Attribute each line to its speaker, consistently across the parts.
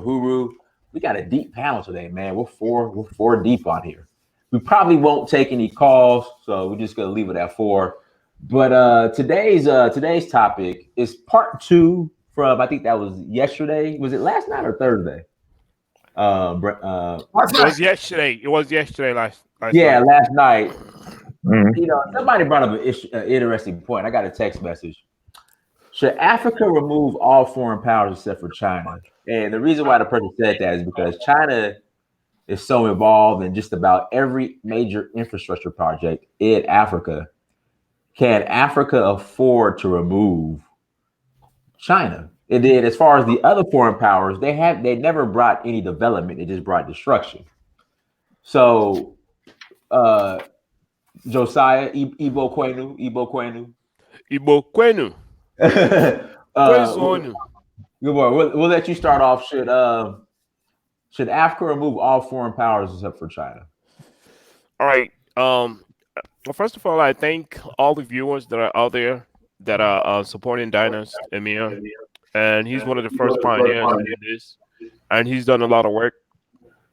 Speaker 1: Uhuru. We got a deep panel today, man. We're four deep on here. We probably won't take any calls, so we're just gonna leave it at four. But today's topic is part two from I think that was yesterday. Was it last night or Thursday? Our
Speaker 2: It was
Speaker 1: first,
Speaker 2: yesterday. It was yesterday last
Speaker 1: yeah,
Speaker 2: night.
Speaker 1: last night.
Speaker 3: Mhm.
Speaker 1: Somebody brought up an interesting point. I got a text message. Should Africa remove all foreign powers except for China? And the reason why the person said that is because China is so involved in just about every major infrastructure project in Africa. Can Africa afford to remove China? And then as far as the other foreign powers, they never brought any development, they just brought destruction. So uh Josiah Ibo Quenu.
Speaker 2: Igbo kwenu,
Speaker 1: uh
Speaker 2: kwezonu.
Speaker 1: Good boy. We'll let you start off. Should Africa remove all foreign powers except for China?
Speaker 2: All right. Well, first of all, I thank all the viewers that are out there that are supporting Dynast Emir, and he's one of the first pioneers in this, and he's done a lot of work,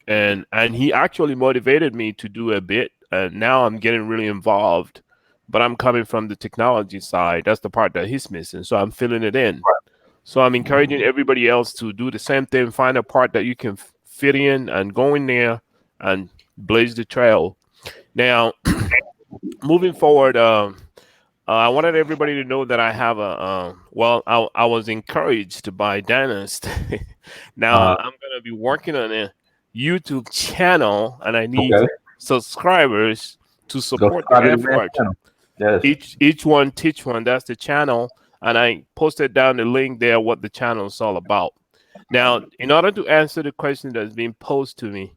Speaker 2: and he actually motivated me to do a bit, and now I'm getting really involved, but I'm coming from the technology side. That's the part that he's missing, so I'm filling it in. So I'm encouraging everybody else to do the same thing. Find a part that you can fit in and go in there and blaze the trail. Now, moving forward, I wanted everybody to know that I have I was encouraged by Dynast. Now
Speaker 1: Uh,
Speaker 2: I'm gonna be working on a YouTube channel, and I need
Speaker 1: okay.
Speaker 2: subscribers to
Speaker 1: Go
Speaker 2: support the
Speaker 1: subscribe to the man's
Speaker 2: effort.
Speaker 1: channel. Yes.
Speaker 2: Each one teach one. That's the channel, and I posted down the link there what the channel is all about. Now, in order to answer the question that's being posed to me,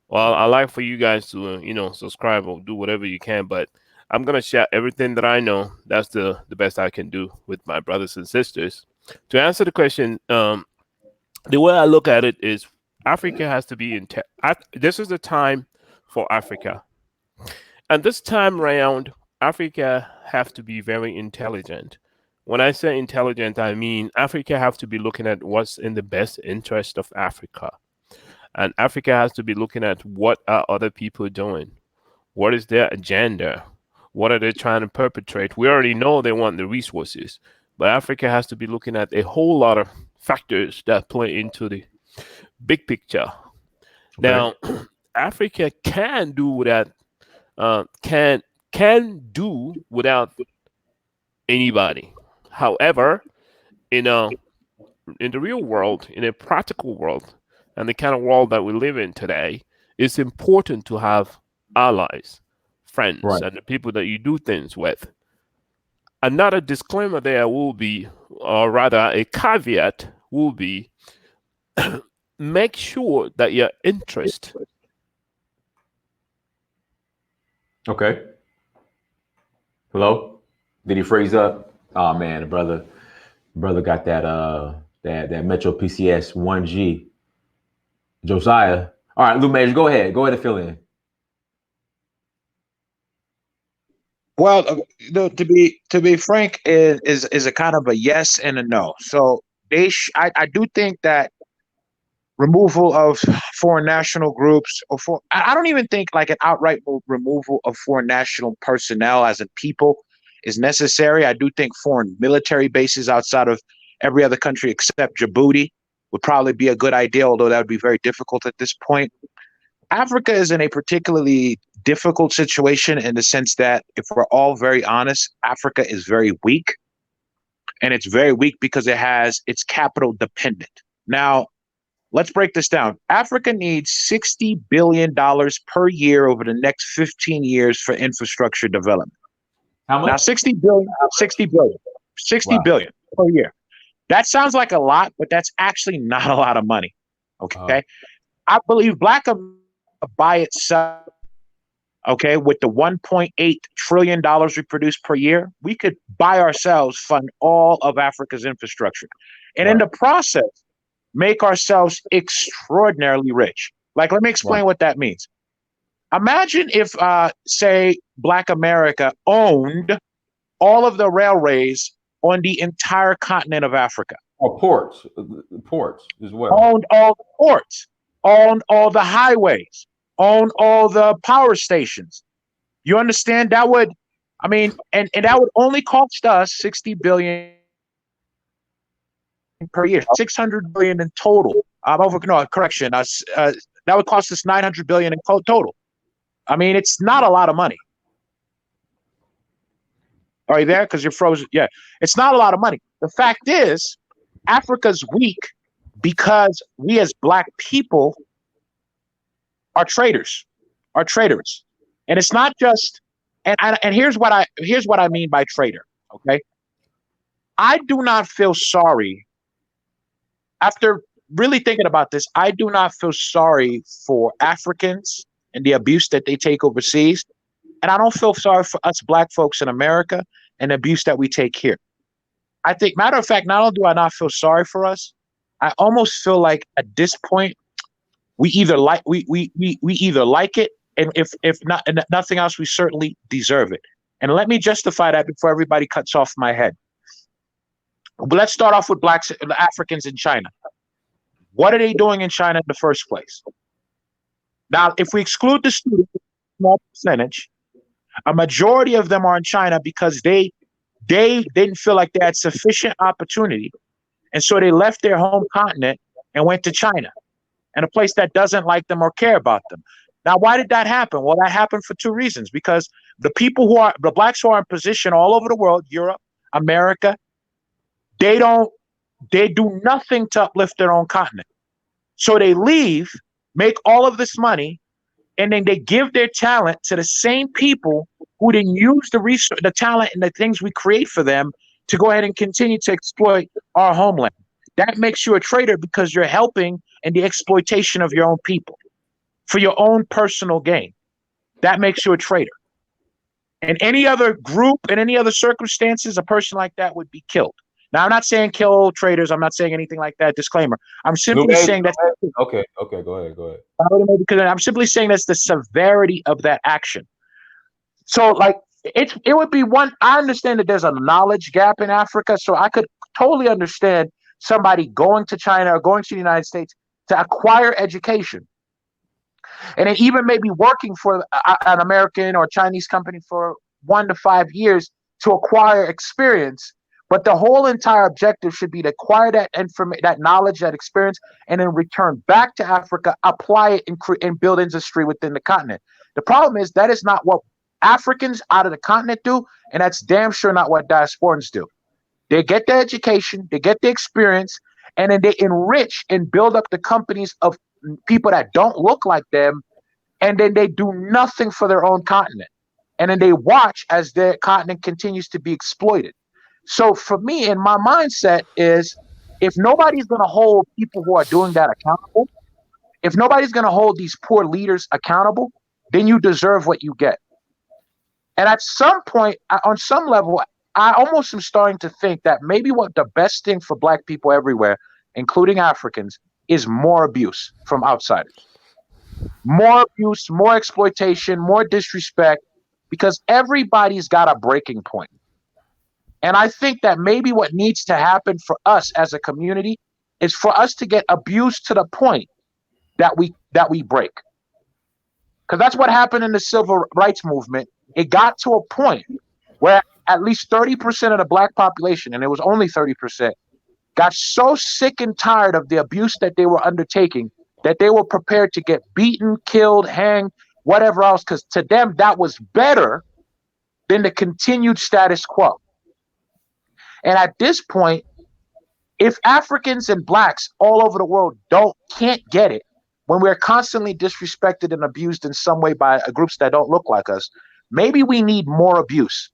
Speaker 2: well, I like for you guys to subscribe or do whatever you can, but I'm gonna share everything that I know. That's the best I can do with my brothers and sisters. To answer the question, the way I look at it is Africa has to be this is the time for Africa, and this time round, Africa have to be very intelligent. When I say intelligent, I mean Africa have to be looking at what's in the best interest of Africa. And Africa has to be looking at what are other people doing? What is their agenda? What are they trying to perpetrate? We already know they want the resources, but Africa has to be looking at a whole lot of factors that play into the big picture.
Speaker 1: Okay.
Speaker 2: Now, Africa can do without can do without anybody. However, in a in the real world, in a practical world, and the kind of world that we live in today, it's important to have allies, friends,
Speaker 1: Right.
Speaker 2: and the people that you do things with. Another disclaimer there will be, or rather, a caveat will be make sure that your interest.
Speaker 1: Okay. Hello. Did he freeze up? Oh man, the brother got that Metro PCS 1G. Josiah. All right, Lou Major, go ahead. Go ahead and fill in.
Speaker 3: Well, to be frank, is a kind of a yes and a no. So I do think that removal of foreign national groups I don't even think like an outright removal of foreign national personnel as in people is necessary. I do think foreign military bases outside of every other country except Djibouti would probably be a good idea, although that would be very difficult at this point. Africa is in a particularly difficult situation in the sense that, if we're all very honest, Africa is very weak, and it's very weak because it's capital dependent. Now, let's break this down. Africa needs $60 billion per year over the next 15 years for infrastructure development.
Speaker 1: How
Speaker 3: Now,
Speaker 1: much?
Speaker 3: 60 billion, 60 billion, 60
Speaker 1: Wow.
Speaker 3: billion per year. That sounds like a lot, but that's actually not a lot of money.
Speaker 1: Uh,
Speaker 3: Okay. I believe Black America by itself, okay, with the $1.8 trillion we produce per year, we could by ourselves fund all of Africa's infrastructure. And in
Speaker 1: right.
Speaker 3: the process, make ourselves extraordinarily rich. Like, let me
Speaker 1: Right.
Speaker 3: explain what that means. Imagine if, say, Black America owned all of the railways on the entire continent of Africa.
Speaker 1: or ports as well.
Speaker 3: owned all the ports, owned all the highways, owned all the power stations. You understand? That would, I mean, and that would only cost us 60 billion per year, 600 billion in total. No, correction. That would cost us 900 billion in total. I mean, it's not a lot of money. Are you there? Because you're frozen. Yeah, it's not a lot of money. The fact is, Africa's weak because we as black people are traitors. Are traitors, and it's not just. And here's what I mean by traitor. Okay, I do not feel sorry. After really thinking about this, I do not feel sorry for Africans and the abuse that they take overseas. And I don't feel sorry for us black folks in America and the abuse that we take here. I think, matter of fact, not only do I not feel sorry for us, I almost feel like at this point, we either like it, and if not and nothing else, we certainly deserve it. And let me justify that before everybody cuts off my head. But let's start off with blacks, Africans in China. What are they doing in China in the first place? Now, if we exclude the students, small percentage, a majority of them are in China because they didn't feel like they had sufficient opportunity, and so they left their home continent and went to China, and a place that doesn't like them or care about them. Now, why did that happen? Well, that happened for two reasons. Because the blacks who are in position all over the world, Europe, America, they do nothing to uplift their own continent. So they leave, make all of this money, and then they give their talent to the same people who then use the talent and the things we create for them to go ahead and continue to exploit our homeland. That makes you a traitor because you're helping in the exploitation of your own people for your own personal gain. That makes you a traitor. In any other group, in any other circumstances, a person like that would be killed. Now, I'm not saying kill traitors. I'm not saying anything like that. Disclaimer. I'm simply saying that.
Speaker 1: Okay. Go ahead.
Speaker 3: Because I'm simply saying that's the severity of that action. So, like, it would be one. I understand that there's a knowledge gap in Africa, so I could totally understand somebody going to China or going to the United States to acquire education, and then even maybe working for an American or Chinese company for 1 to 5 years to acquire experience. But the whole entire objective should be to acquire that information, that knowledge, that experience, and then return back to Africa, apply it, and build industry within the continent. The problem is that is not what Africans out of the continent do, and that's damn sure not what diasporans do. They get their education, they get the experience, and then they enrich and build up the companies of people that don't look like them, and then they do nothing for their own continent. And then they watch as their continent continues to be exploited. So for me, in my mindset is, if nobody's going to hold people who are doing that accountable, if nobody's going to hold these poor leaders accountable, then you deserve what you get. And at some point, on some level, I almost am starting to think that maybe what the best thing for black people everywhere, including Africans, is more abuse from outsiders. More abuse, more exploitation, more disrespect, because everybody's got a breaking point. And I think that maybe what needs to happen for us as a community is for us to get abused to the point that we break. Because that's what happened in the civil rights movement. It got to a point where at least 30% of the black population, and it was only 30%, got so sick and tired of the abuse that they were undertaking that they were prepared to get beaten, killed, hanged, whatever else, because to them that was better than the continued status quo. And at this point, if Africans and blacks all over the world can't get it, when we're constantly disrespected and abused in some way by groups that don't look like us, maybe we need more abuse.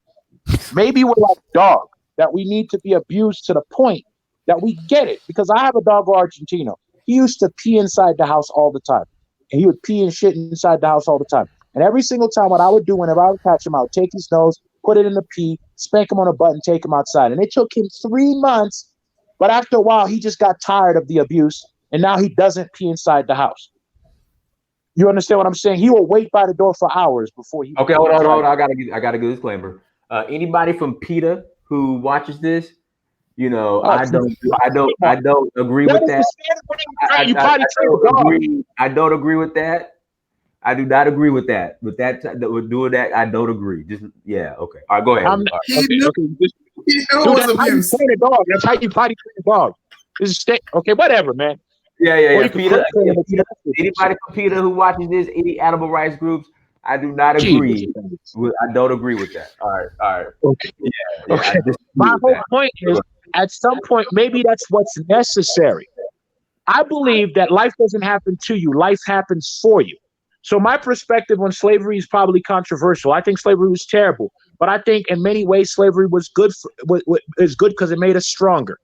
Speaker 3: Maybe we're like dog, that we need to be abused to the point that we get it. Because I have a dog, Argentino. He used to pee inside the house all the time. And he would pee and shit inside the house all the time. And every single time, what I would do whenever I would catch him, I would take his nose, put it in the pee, spank him on a butt, and take him outside. And it took him 3 months, but after a while, he just got tired of the abuse, and now he doesn't pee inside the house. You understand what I'm saying? He will wait by the door for hours before he.
Speaker 1: Okay, hold on. I gotta give a disclaimer. Anybody from PETA who watches this, You know,
Speaker 3: Oh,
Speaker 1: I don't agree
Speaker 3: that
Speaker 1: with
Speaker 3: is
Speaker 1: that.
Speaker 3: the standard when you potty train a
Speaker 1: don't
Speaker 3: dog.
Speaker 1: agree. I don't agree with that. I do not agree with that. With doing that, I don't agree. Just okay. All right, go ahead.
Speaker 3: I'm
Speaker 1: All right.
Speaker 4: He
Speaker 3: okay.
Speaker 4: knew,
Speaker 3: Okay, just,
Speaker 4: he knew it
Speaker 3: dude,
Speaker 4: was
Speaker 3: that's how you
Speaker 4: abuse.
Speaker 3: train a dog. That's how you potty train a dog. This is okay, whatever, man. Or you could
Speaker 1: Peter,
Speaker 3: crate train
Speaker 1: Peter,
Speaker 3: it.
Speaker 1: anybody from Peter who watches this, any animal rights groups, I do not
Speaker 3: Jesus.
Speaker 1: agree. I don't agree with that. All right.
Speaker 3: Okay.
Speaker 1: I
Speaker 3: Okay.
Speaker 1: disagree
Speaker 3: My
Speaker 1: with
Speaker 3: whole
Speaker 1: that.
Speaker 3: point is at some point, maybe that's what's necessary. I believe that life doesn't happen to you, life happens for you. So my perspective on slavery is probably controversial. I think slavery was terrible, but I think in many ways slavery was good is good because it made us stronger.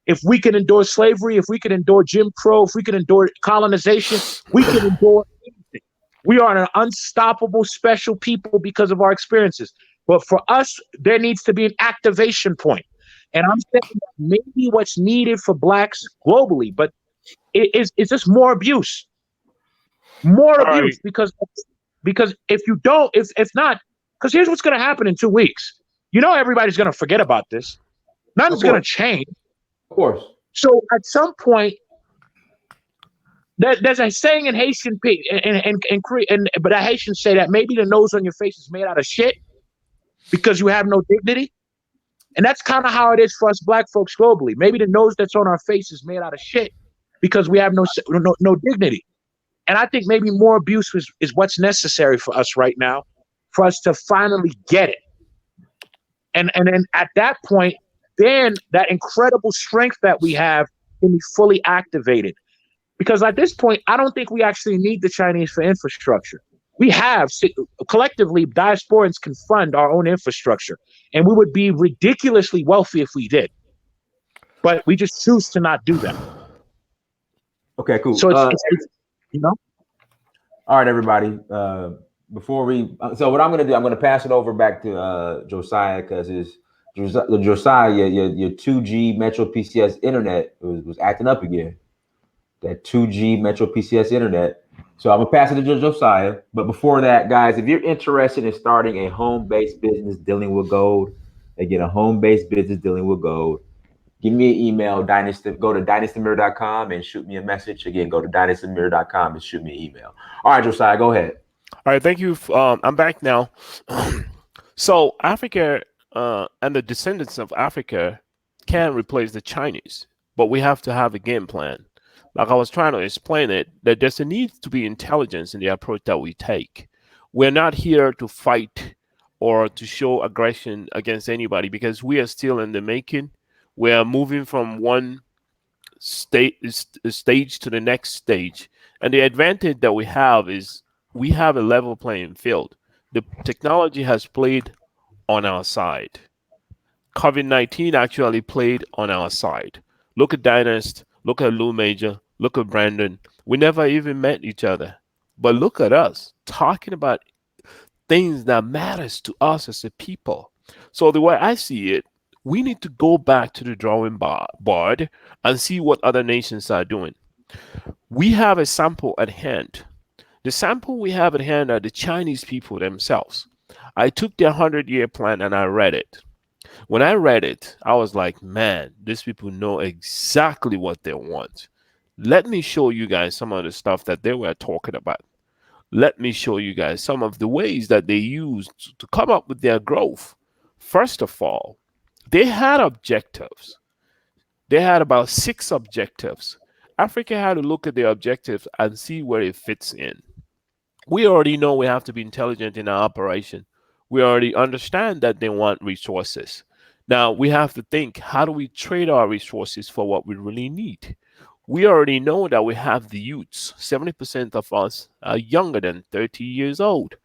Speaker 3: If we can endure slavery, if we can endure Jim Crow, if we can endure colonization, we can endure anything. We are an unstoppable special people because of our experiences. But for us, there needs to be an activation point. And I'm saying that maybe what's needed for blacks globally, but it's just more abuse. More
Speaker 2: All right.
Speaker 3: abuse because if you don't, if not, because here's what's gonna happen in 2 weeks. You know everybody's gonna forget about this. Nothing's gonna change.
Speaker 1: Of course.
Speaker 3: So at some point, there's a saying in Haitian but the Haitians say that maybe the nose on your face is made out of shit because you have no dignity. And that's kind of how it is for us black folks globally. Maybe the nose that's on our face is made out of shit because we have no dignity. And I think maybe more abuse is what's necessary for us right now, for us to finally get it. And then at that point, then that incredible strength that we have can be fully activated. Because at this point, I don't think we actually need the Chinese for infrastructure. We have collectively, diasporans can fund our own infrastructure, and we would be ridiculously wealthy if we did. But we just choose to not do that.
Speaker 1: Okay, cool.
Speaker 3: So it's you know.
Speaker 1: All right, everybody. Before so what I'm going to do, I'm going to pass it over back to Josiah because Josiah, your 2G Metro PCS internet was acting up again. That 2G Metro PCS internet. So I'm gonna pass it to Josiah. But before that, guys, if you're interested in starting a home-based business dealing with gold, again, a home-based business dealing with gold, give me an email, go to dynastymirror.com and shoot me a message. Again, go to dynastymirror.com and shoot me an email. All right, Josiah, go ahead.
Speaker 2: All right, thank you. I'm back now. So Africa and the descendants of Africa can replace the Chinese, but we have to have a game plan. Like I was trying to explain it, that there's a need to be intelligence in the approach that we take. We're not here to fight or to show aggression against anybody because we are still in the making. We are moving from one stage to the next stage. And the advantage that we have is we have a level playing field. The technology has played on our side. COVID-19 actually played on our side. Look at Dynast, look at Lou Major, look at Brandon. We never even met each other. But look at us talking about things that matters to us as a people. So the way I see it, we need to go back to the drawing board and see what other nations are doing. We have a sample at hand. The sample we have at hand are the Chinese people themselves. I took their 100-year plan and I read it. When I read it, I was like, man, these people know exactly what they want. Let me show you guys some of the stuff that they were talking about. Let me show you guys some of the ways that they used to come up with their growth. First of all, they had objectives. They had about 6 objectives. Africa had to look at their objectives and see where it fits in. We already know we have to be intelligent in our operation. We already understand that they want resources. Now we have to think, how do we trade our resources for what we really need? We already know that we have the youths. 70% of us are younger than 30 years old.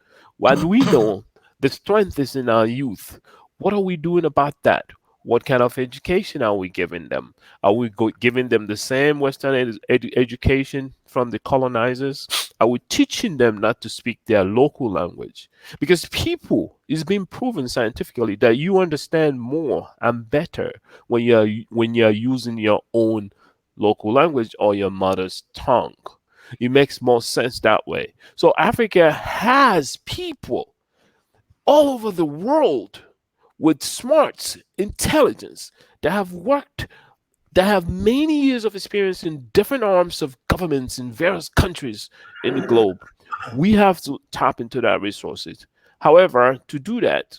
Speaker 2: And we know the strength is in our youth. What are we doing about that? What kind of education are we giving them? Are we giving them the same Western education from the colonizers? Are we teaching them not to speak their local language? Because people, it's been proven scientifically that you understand more and better when you're using your own local language or your mother's tongue. It makes more sense that way. So Africa has people all over the world with smarts, intelligence, that have worked, that have many years of experience in different arms of governments in various countries in the globe. We have to tap into that resources. However, to do that,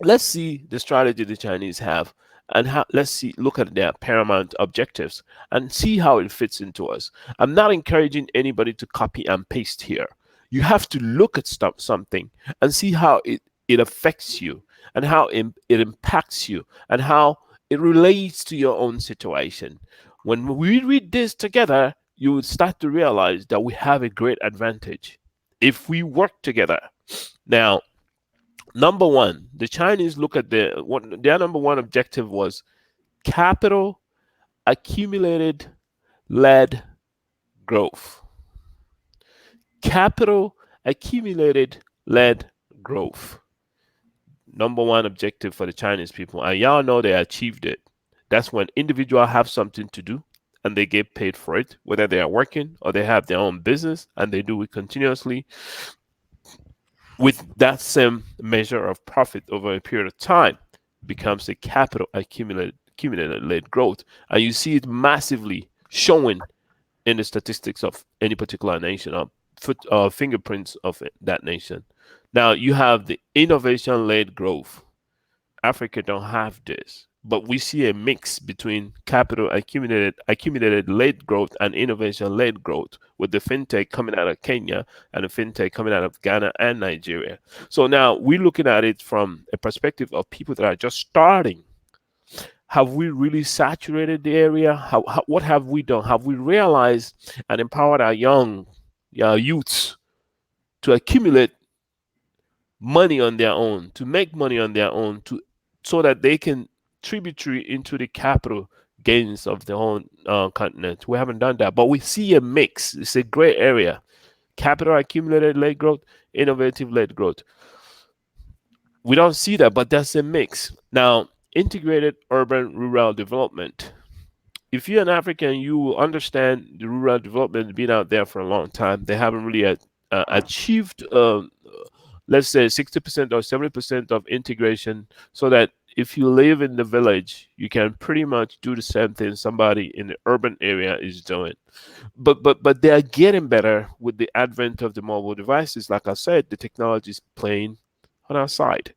Speaker 2: let's see the strategy the Chinese have, and how, let's see, look at their paramount objectives and see how it fits into us. I'm not encouraging anybody to copy and paste here. You have to look at something and see how it affects you, and how it impacts you, and how it relates to your own situation. When we read this together, you would start to realize that we have a great advantage if we work together. Now, number one, the Chinese look at their number one objective was capital accumulated led growth. Capital accumulated led growth. Number one objective for the Chinese people. And y'all know they achieved it. That's when individuals have something to do and they get paid for it, whether they are working or they have their own business and they do it continuously with that same measure of profit over a period of time. Becomes a capital accumulated led growth. And you see it massively showing in the statistics of any particular nation, or fingerprints of that nation. Now you have the innovation led growth. Africa don't have this, but we see a mix between capital accumulated led growth and innovation led growth, with the fintech coming out of Kenya and the fintech coming out of Ghana and Nigeria. So now we're looking at it from a perspective of people that are just starting. Have we really saturated the area? What have we done? Have we realized and empowered our youths to accumulate money on their own, to make money on their own, so that they can tributary into the capital gains of the whole continent? We haven't done that, but we see a mix. It's a gray area: capital accumulated led growth, innovative led growth. We don't see that, but that's a mix. Now, integrated urban rural development. If you're an African, you will understand the rural development has been out there for a long time. They haven't really achieved, let's say, 60% or 70% of integration, so that if you live in the village, you can pretty much do the same thing somebody in the urban area is doing. But they are getting better with the advent of the mobile devices. Like I said, the technology is playing on our side.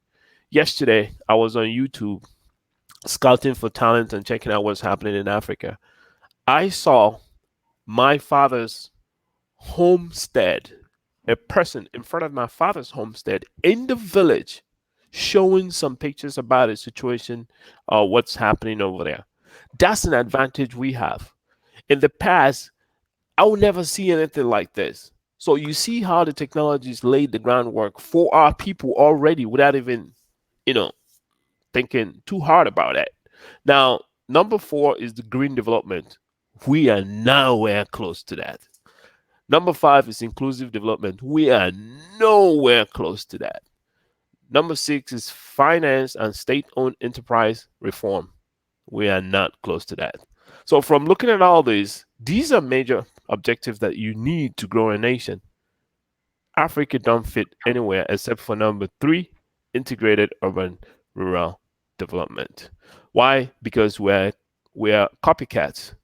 Speaker 2: Yesterday, I was on YouTube scouting for talent and checking out what's happening in Africa. I saw my father's homestead, a person in front of my father's homestead in the village, showing some pictures about a situation, what's happening over there. That's an advantage we have. In the past, I would never see anything like this. So you see how the technologies laid the groundwork for our people already without even, thinking too hard about it. Now, number 4 is the green development. We are nowhere close to that. Number 5 is inclusive development. We are nowhere close to that. Number 6 is finance and state-owned enterprise reform. We are not close to that. So from looking at all these are major objectives that you need to grow a nation. Africa don't fit anywhere except for number 3, integrated urban rural development. Why? Because we're copycats.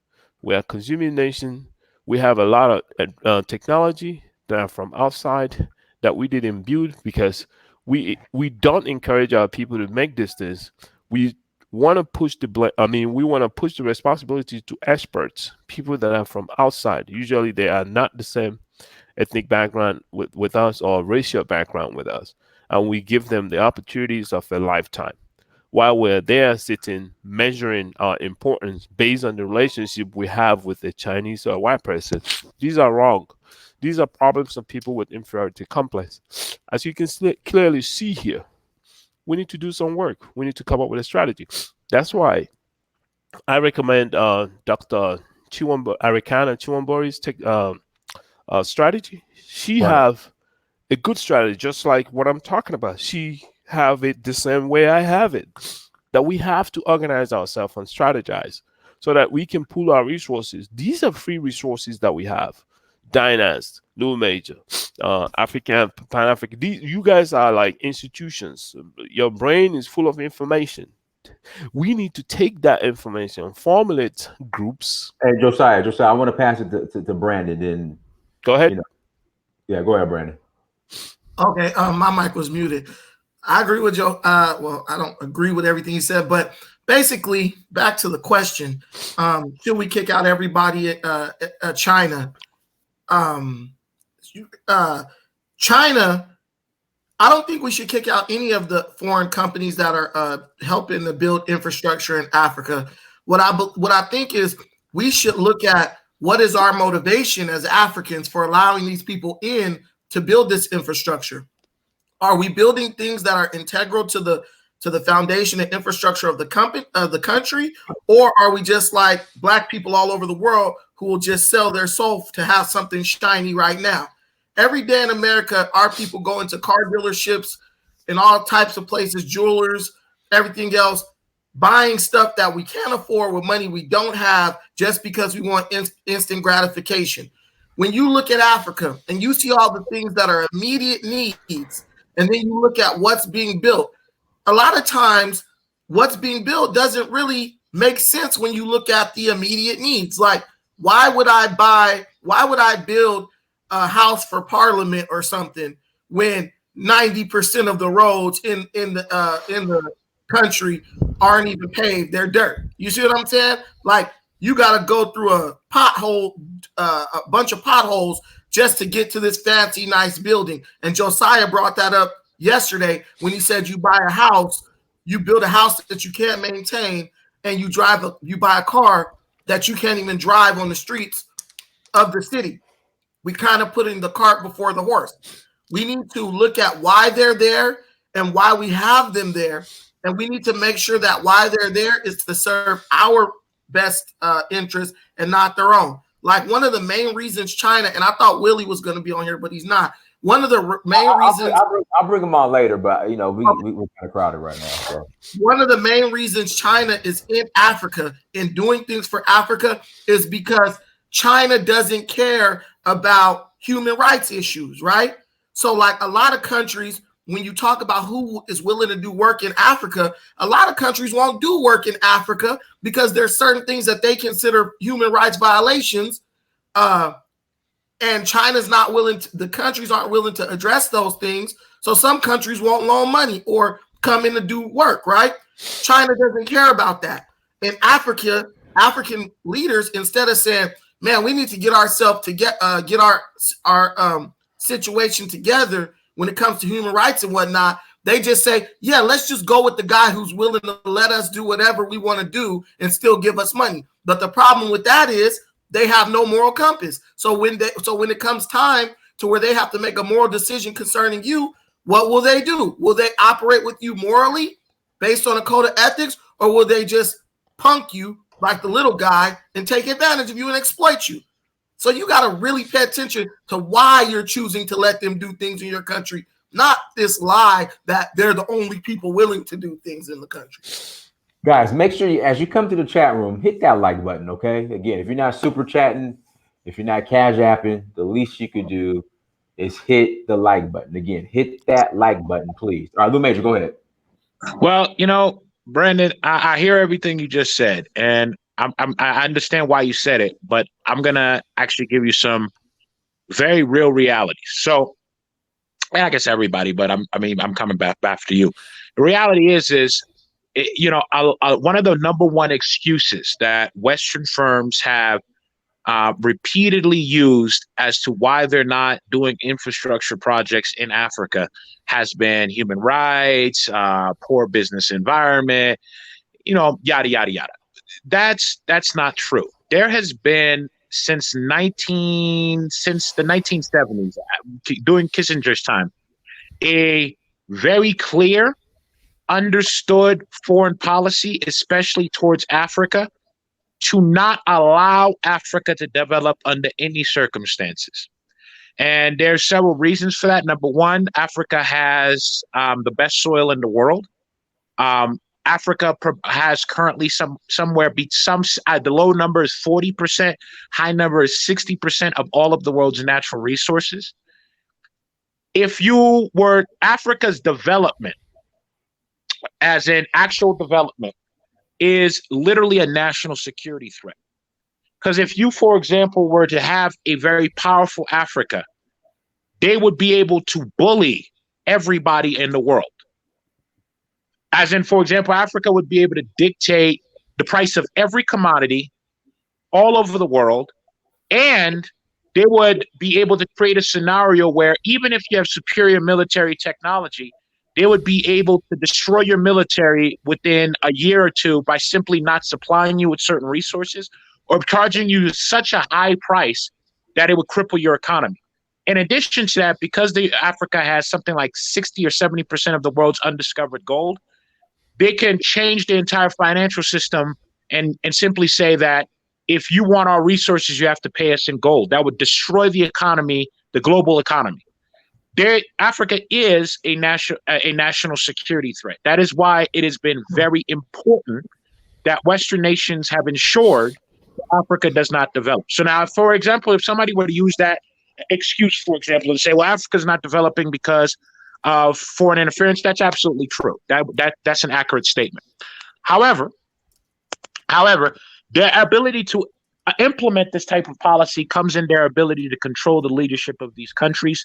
Speaker 2: We're a consuming nation. We have a lot of technology that are from outside that we didn't build, because we don't encourage our people to make these things. We want to push we want to push the responsibility to experts, people that are from outside. Usually they are not the same ethnic background with us or racial background with us, and we give them the opportunities of a lifetime, while we're there sitting measuring our importance based on the relationship we have with a Chinese or a white person. These are wrong. These are problems of people with inferiority complex. As you can clearly see here, we need to do some work. We need to come up with a strategy. That's why I recommend Dr. Arikana Chiwambori's strategy. She have a good strategy, just like what I'm talking about. She have it the same way I have it, that we have to organize ourselves and strategize so that we can pool our resources. These are free resources that we have. Dynast, New Major, African, Pan African. You guys are like institutions. Your brain is full of information. We need to take that information, formulate groups.
Speaker 1: Hey, Josiah, I want to pass it to Brandon. Then,
Speaker 2: Go ahead.
Speaker 1: Yeah, go ahead, Brandon.
Speaker 4: Okay, my mic was muted. I agree with Joe. Well, I don't agree with everything he said, but basically, back to the question: should we kick out everybody at China? China. I don't think we should kick out any of the foreign companies that are helping to build infrastructure in Africa. What I think is we should look at what is our motivation as Africans for allowing these people in to build this infrastructure. Are we building things that are integral to the foundation and infrastructure of the country, or are we just like Black people all over the world who will just sell their soul to have something shiny right now? Every day in America, our people go into car dealerships and all types of places, jewelers, everything else, buying stuff that we can't afford with money we don't have just because we want instant gratification. When you look at Africa and you see all the things that are immediate needs, and then you look at what's being built, a lot of times what's being built doesn't really make sense when you look at the immediate needs. Like, why would I build a house for Parliament or something when 90% of the roads in the country aren't even paved? They're dirt. You see what I'm saying? Like, you got to go through a bunch of potholes just to get to this fancy, nice building. And Josiah brought that up yesterday when he said you buy a house, you build a house that you can't maintain, and you buy a car that you can't even drive on the streets of the city. We kind of putting the cart before the horse. We need to look at why they're there and why we have them there. And we need to make sure that why they're there is to serve our best interest and not their own. Like, one of the main reasons China, and I thought Willie was going to be on here, but he's not. One of the main reasons...
Speaker 1: I'll bring him on later, but we're kind of crowded right now. So.
Speaker 4: One of the main reasons China is in Africa and doing things for Africa is because China doesn't care about human rights issues, right? So like a lot of countries, when you talk about who is willing to do work in Africa, a lot of countries won't do work in Africa because there's certain things that they consider human rights violations. And China's not willing to, the countries aren't willing to address those things. So some countries won't loan money or come in to do work, right? China doesn't care about that. In Africa, African leaders, instead of saying, man, we need to get ourselves to get our situation together when it comes to human rights and whatnot, they just say, yeah, let's just go with the guy who's willing to let us do whatever we want to do and still give us money. But the problem with that is they have no moral compass. So when it comes time to where they have to make a moral decision concerning you, what will they do? Will they operate with you morally based on a code of ethics, or will they just punk you like the little guy and take advantage of you and exploit you? So you got to really pay attention to why you're choosing to let them do things in your country, not this lie that they're the only people willing to do things in the country.
Speaker 1: Guys, make sure as you come to the chat room, hit that like button, okay? Again, if you're not super chatting, if you're not cash apping, the least you could do is hit the like button. Again, hit that like button, please. All right, Lou Major, go ahead.
Speaker 3: Well, Brandon, I hear everything you just said, and I understand why you said it, but I'm gonna actually give you some very real realities. So, I guess everybody, but I'm coming back after you. The reality is one of the number one excuses that Western firms have repeatedly used as to why they're not doing infrastructure projects in Africa has been human rights, poor business environment, yada, yada, yada. That's not true. There has been since the 1970s, during Kissinger's time, a very clear, understood foreign policy, especially towards Africa, to not allow Africa to develop under any circumstances. And there's several reasons for that. Number one, Africa has the best soil in the world. Africa has currently somewhere the low number is 40%, high number is 60% of all of the world's natural resources. If you were Africa's development, as in actual development, is literally a national security threat. Because if you, for example, were to have a very powerful Africa, they would be able to bully everybody in the world. As in, for example, Africa would be able to dictate the price of every commodity all over the world, and they would be able to create a scenario where even if you have superior military technology, they would be able to destroy your military within a year or two by simply not supplying you with certain resources or charging you such a high price that it would cripple your economy. In addition to that, because Africa has something like 60 or 70% of the world's undiscovered gold, they can change the entire financial system and simply say that if you want our resources, you have to pay us in gold. That would destroy the economy, the global economy. Africa is a national security threat. That is why it has been very important that Western nations have ensured that Africa does not develop. So now, for example, if somebody were to use that excuse, for example, and say, well, Africa's not developing because of foreign interference, that's absolutely true. That's an accurate statement. However, their ability to implement this type of policy comes in their ability to control the leadership of these countries,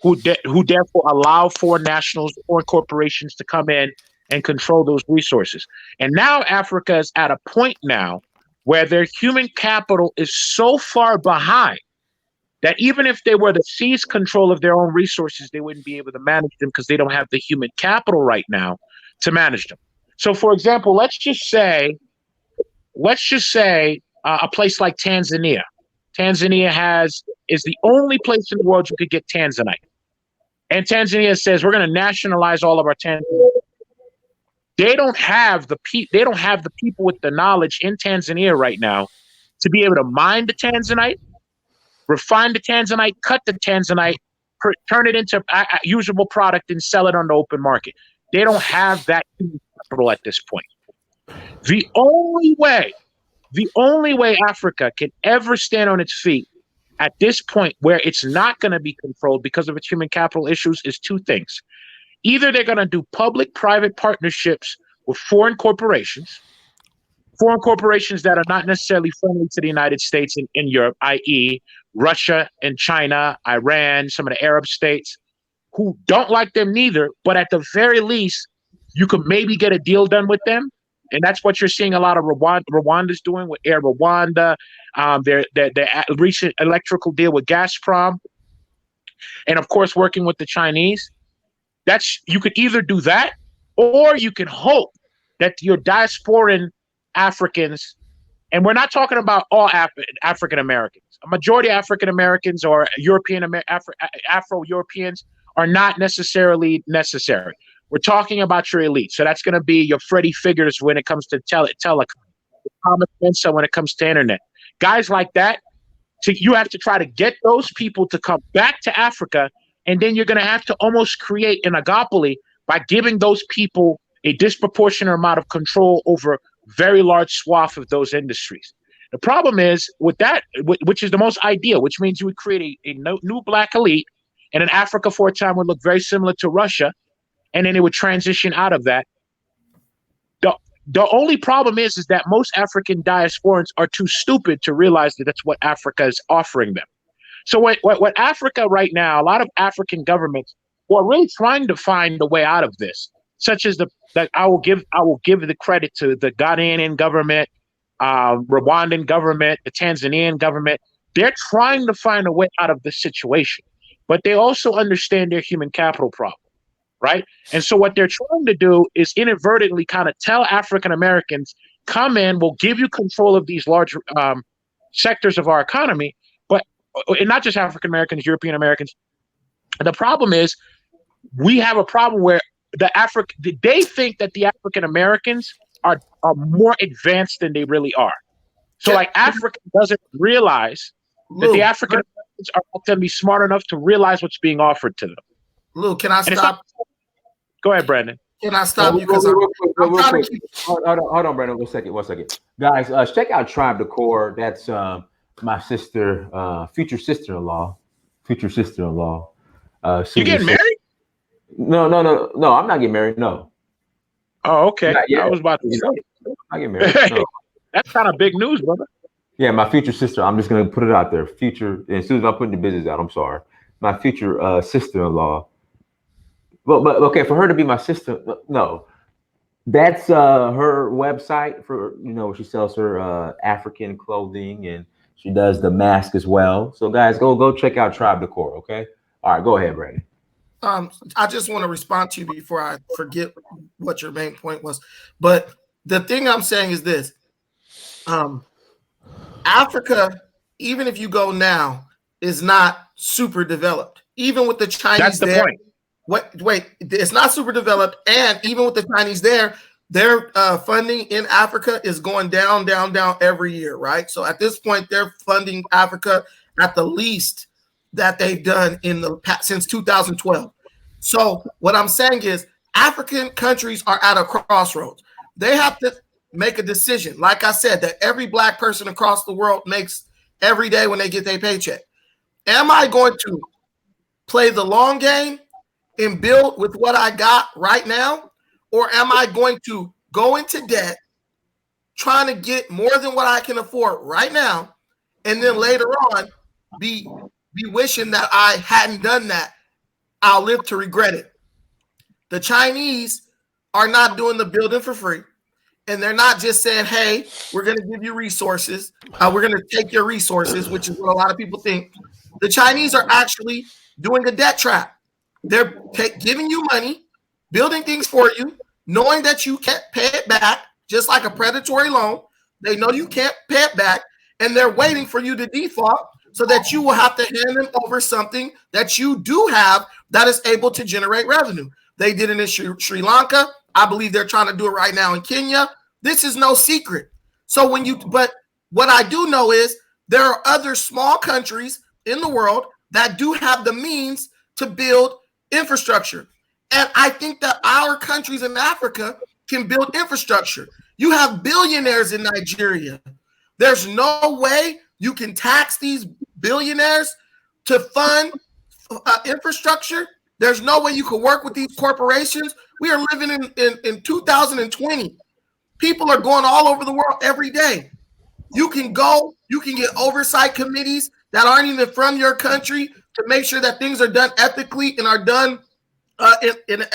Speaker 3: who therefore allow foreign nationals, foreign corporations to come in and control those resources. And now Africa is at a point now where their human capital is so far behind that even if they were to seize control of their own resources, they wouldn't be able to manage them because they don't have the human capital right now to manage them. So, for example, let's just say a place like Tanzania. Tanzania is the only place in the world you could get tanzanite. And Tanzania says we're going to nationalize all of our tanzanite. They don't have the people with the knowledge in Tanzania right now to be able to mine the tanzanite, refine the tanzanite, cut the tanzanite, turn it into a usable product and sell it on the open market. They don't have that capital at this point. The only way Africa can ever stand on its feet at this point where it's not going to be controlled because of its human capital issues is two things. Either they're going to do public-private partnerships with foreign corporations that are not necessarily friendly to the United States and in Europe, i.e. Russia and China, Iran, some of the Arab states, who don't like them neither, but at the very least, you could maybe get a deal done with them. And that's what you're seeing a lot of Rwanda's doing with Air Rwanda, their recent electrical deal with Gazprom, and of course working with the Chinese. You could either do that, or you can hope that your diasporan Africans, and we're not talking about all African Americans, a majority of African Americans or Afro-Europeans are not necessarily necessary. We're talking about your elite. So that's going to be your Freddie Figures when it comes to telecom, Thomas Mensa when it comes to internet. Guys like that, you have to try to get those people to come back to Africa, and then you're going to have to almost create an oligopoly by giving those people a disproportionate amount of control over very large swath of those industries. The problem is with that, which is the most ideal, which means you would create a new black elite, and in Africa for a time would look very similar to Russia, and then it would transition out of that. The only problem is that most African diasporans are too stupid to realize that that's what Africa is offering them. So what Africa right now, a lot of African governments who are really trying to find a way out of this, such as I will give the credit to the Ghanaian government, Rwandan government, the Tanzanian government. They're trying to find a way out of this situation, but they also understand their human capital problem. Right. And so what they're trying to do is inadvertently kind of tell African Americans, come in, we'll give you control of these large sectors of our economy, and not just African Americans, European Americans. The problem is we have a problem where they think that the African Americans are more advanced than they really are. So like Africa doesn't realize that the African Americans are not going to be smart enough to realize what's being offered to them.
Speaker 4: Lou, can I stop?
Speaker 3: Go ahead, Brandon.
Speaker 4: Can I stop you? Because I'm trying to keep.
Speaker 1: Hold on, Brandon. One second. Guys, check out Tribe Decor. That's my sister, future sister-in-law.
Speaker 3: You getting married?
Speaker 1: No. I'm not getting married. No.
Speaker 3: Oh, okay.
Speaker 1: I
Speaker 3: was about to say.
Speaker 1: I get married. No.
Speaker 3: That's kind of big news, brother.
Speaker 1: Yeah, my future sister. I'm just gonna put it out there. Future. And as soon as I'm putting the business out, I'm sorry. My future sister-in-law. But okay, for her to be my sister, no. That's her website for she sells her African clothing and she does the mask as well. So guys, go check out Tribe Decor. Okay. All right, go ahead, Brandon.
Speaker 4: I just want to respond to you before I forget what your main point was. But the thing I'm saying is this: Africa, even if you go now, is not super developed. Even with the Chinese,
Speaker 3: that's the
Speaker 4: there.
Speaker 3: Point.
Speaker 4: Wait, it's not super developed, and even with the Chinese there, their funding in Africa is going down every year, right? So at this point, they're funding Africa at the least that they've done in the past since 2012. So what I'm saying is, African countries are at a crossroads. They have to make a decision, like I said, that every black person across the world makes every day when they get their paycheck. Am I going to play the long game and build with what I got right now? Or am I going to go into debt, trying to get more than what I can afford right now, and then later on be wishing that I hadn't done that? I'll live to regret it. The Chinese are not doing the building for free. And they're not just saying, hey, we're going to give you resources. We're going to take your resources, which is what a lot of people think. The Chinese are actually doing a debt trap. They're giving you money, building things for you, knowing that you can't pay it back, just like a predatory loan. They know you can't pay it back, and they're waiting for you to default so that you will have to hand them over something that you do have that is able to generate revenue. They did it in Sri Lanka. I believe they're trying to do it right now in Kenya. This is no secret. So but what I do know is there are other small countries in the world that do have the means to build infrastructure. And I think that our countries in Africa can build infrastructure. You have billionaires in Nigeria. There's no way you can tax these billionaires to fund infrastructure. There's no way you can work with these corporations. We are living in 2020. People are going all over the world every day. You can get oversight committees that aren't even from your country to make sure that things are done ethically and are done in an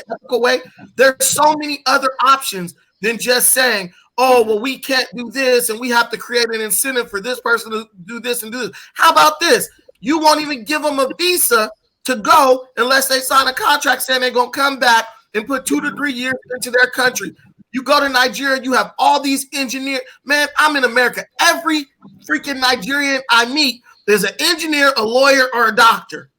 Speaker 4: ethical way. There's so many other options than just saying, oh, well, we can't do this and we have to create an incentive for this person to do this and do this. How about this? You won't even give them a visa to go unless they sign a contract saying they're going to come back and put 2 to 3 years into their country. You go to Nigeria, you have all these engineers. Man, I'm in America. Every freaking Nigerian I meet is an engineer, a lawyer, or a doctor.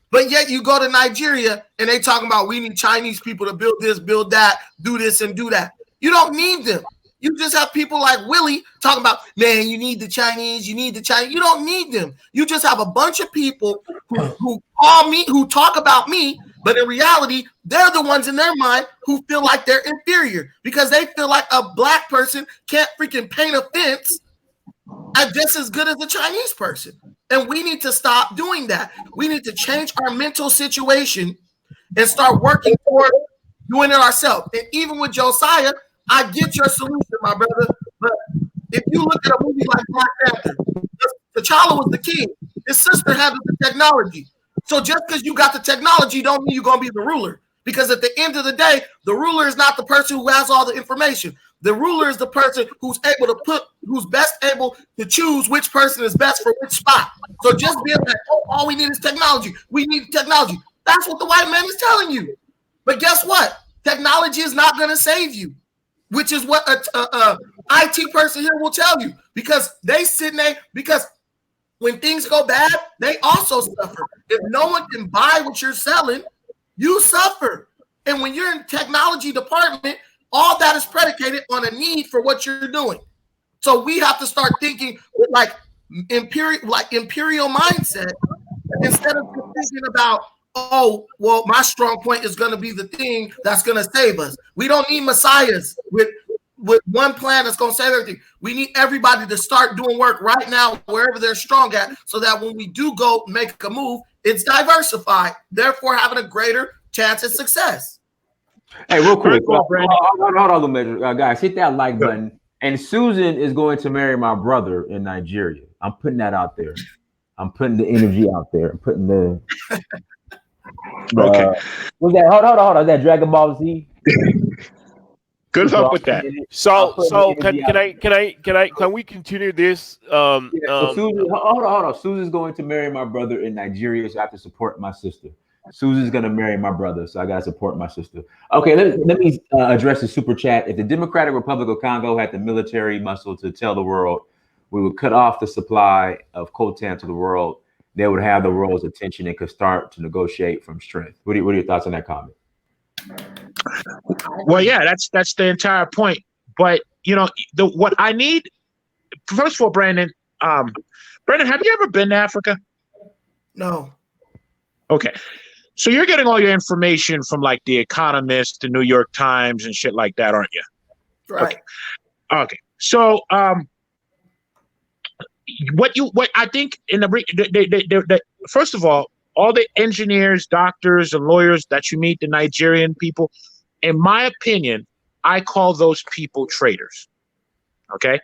Speaker 4: But yet you go to Nigeria and they talking about we need Chinese people to build this, build that, do this and do that. You don't need them. You just have people like Willie talking about, man, you need the Chinese, you need the Chinese. You don't need them. You just have a bunch of people who call me, who talk about me, but in reality, they're the ones in their mind who feel like they're inferior because they feel like a black person can't freaking paint a fence just as good as a Chinese person. And we need to stop doing that. We need to change our mental situation and start working toward doing it ourselves. And even with Josiah, I get your solution, my brother. But if you look at a movie like Black Panther, T'Challa was the king. His sister had the technology. So just because you got the technology don't mean you're going to be the ruler. Because at the end of the day, the ruler is not the person who has all the information. The ruler is the person who's best able to choose which person is best for which spot. So just being like, oh, all we need is technology. We need technology. That's what the white man is telling you. But guess what? Technology is not going to save you, which is what a IT person here will tell you. Because they sit there, because when things go bad, they also suffer. If no one can buy what you're selling, you suffer. And when you're in technology department, all that is predicated on a need for what you're doing. So we have to start thinking with imperial mindset instead of thinking about, oh, well, my strong point is going to be the thing that's going to save us. We don't need messiahs with one plan that's going to save everything. We need everybody to start doing work right now, wherever they're strong at, so that when we do go make a move, it's diversified, therefore having a greater chance of success.
Speaker 1: Hey, real quick, hold on, guys, hit that like button. And Susan is going to marry my brother in Nigeria. I'm putting that out there. I'm putting the energy out there. I'm putting the
Speaker 3: okay.
Speaker 1: What's that? Hold on. Is that Dragon Ball Z?
Speaker 3: Good luck with that.
Speaker 2: So can we continue this?
Speaker 1: Susan, hold on. Susan's going to marry my brother in Nigeria, so I have to support my sister. Susan's going to marry my brother, so I got to support my sister. Okay, let me address the super chat. If the Democratic Republic of Congo had the military muscle to tell the world we would cut off the supply of coltan to the world, they would have the world's attention and could start to negotiate from strength. What are your thoughts on that comment?
Speaker 3: Well, yeah, that's the entire point. But what I need, first of all, Brandon, have you ever been to Africa?
Speaker 4: No.
Speaker 3: Okay. So you're getting all your information from like The Economist, the New York Times, and shit like that, aren't you?
Speaker 4: Right.
Speaker 3: Okay. So what I think in the first of all the engineers, doctors, and lawyers that you meet, the Nigerian people, in my opinion, I call those people traitors. Okay.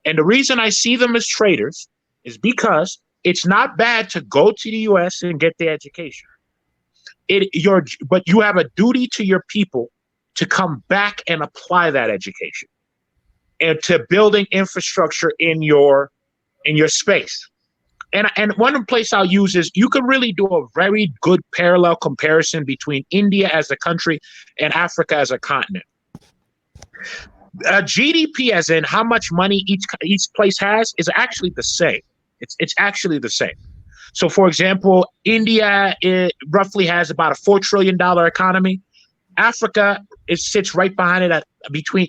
Speaker 3: And the reason I see them as traitors is because it's not bad to go to the US and get the education. But you have a duty to your people to come back and apply that education and to building infrastructure in your space. And one place I'll use is you could really do a very good parallel comparison between India as a country and Africa as a continent. GDP, as in how much money each place has, is actually the same. It's actually the same. So, for example, India roughly has about a $4 trillion economy. Africa sits right behind it at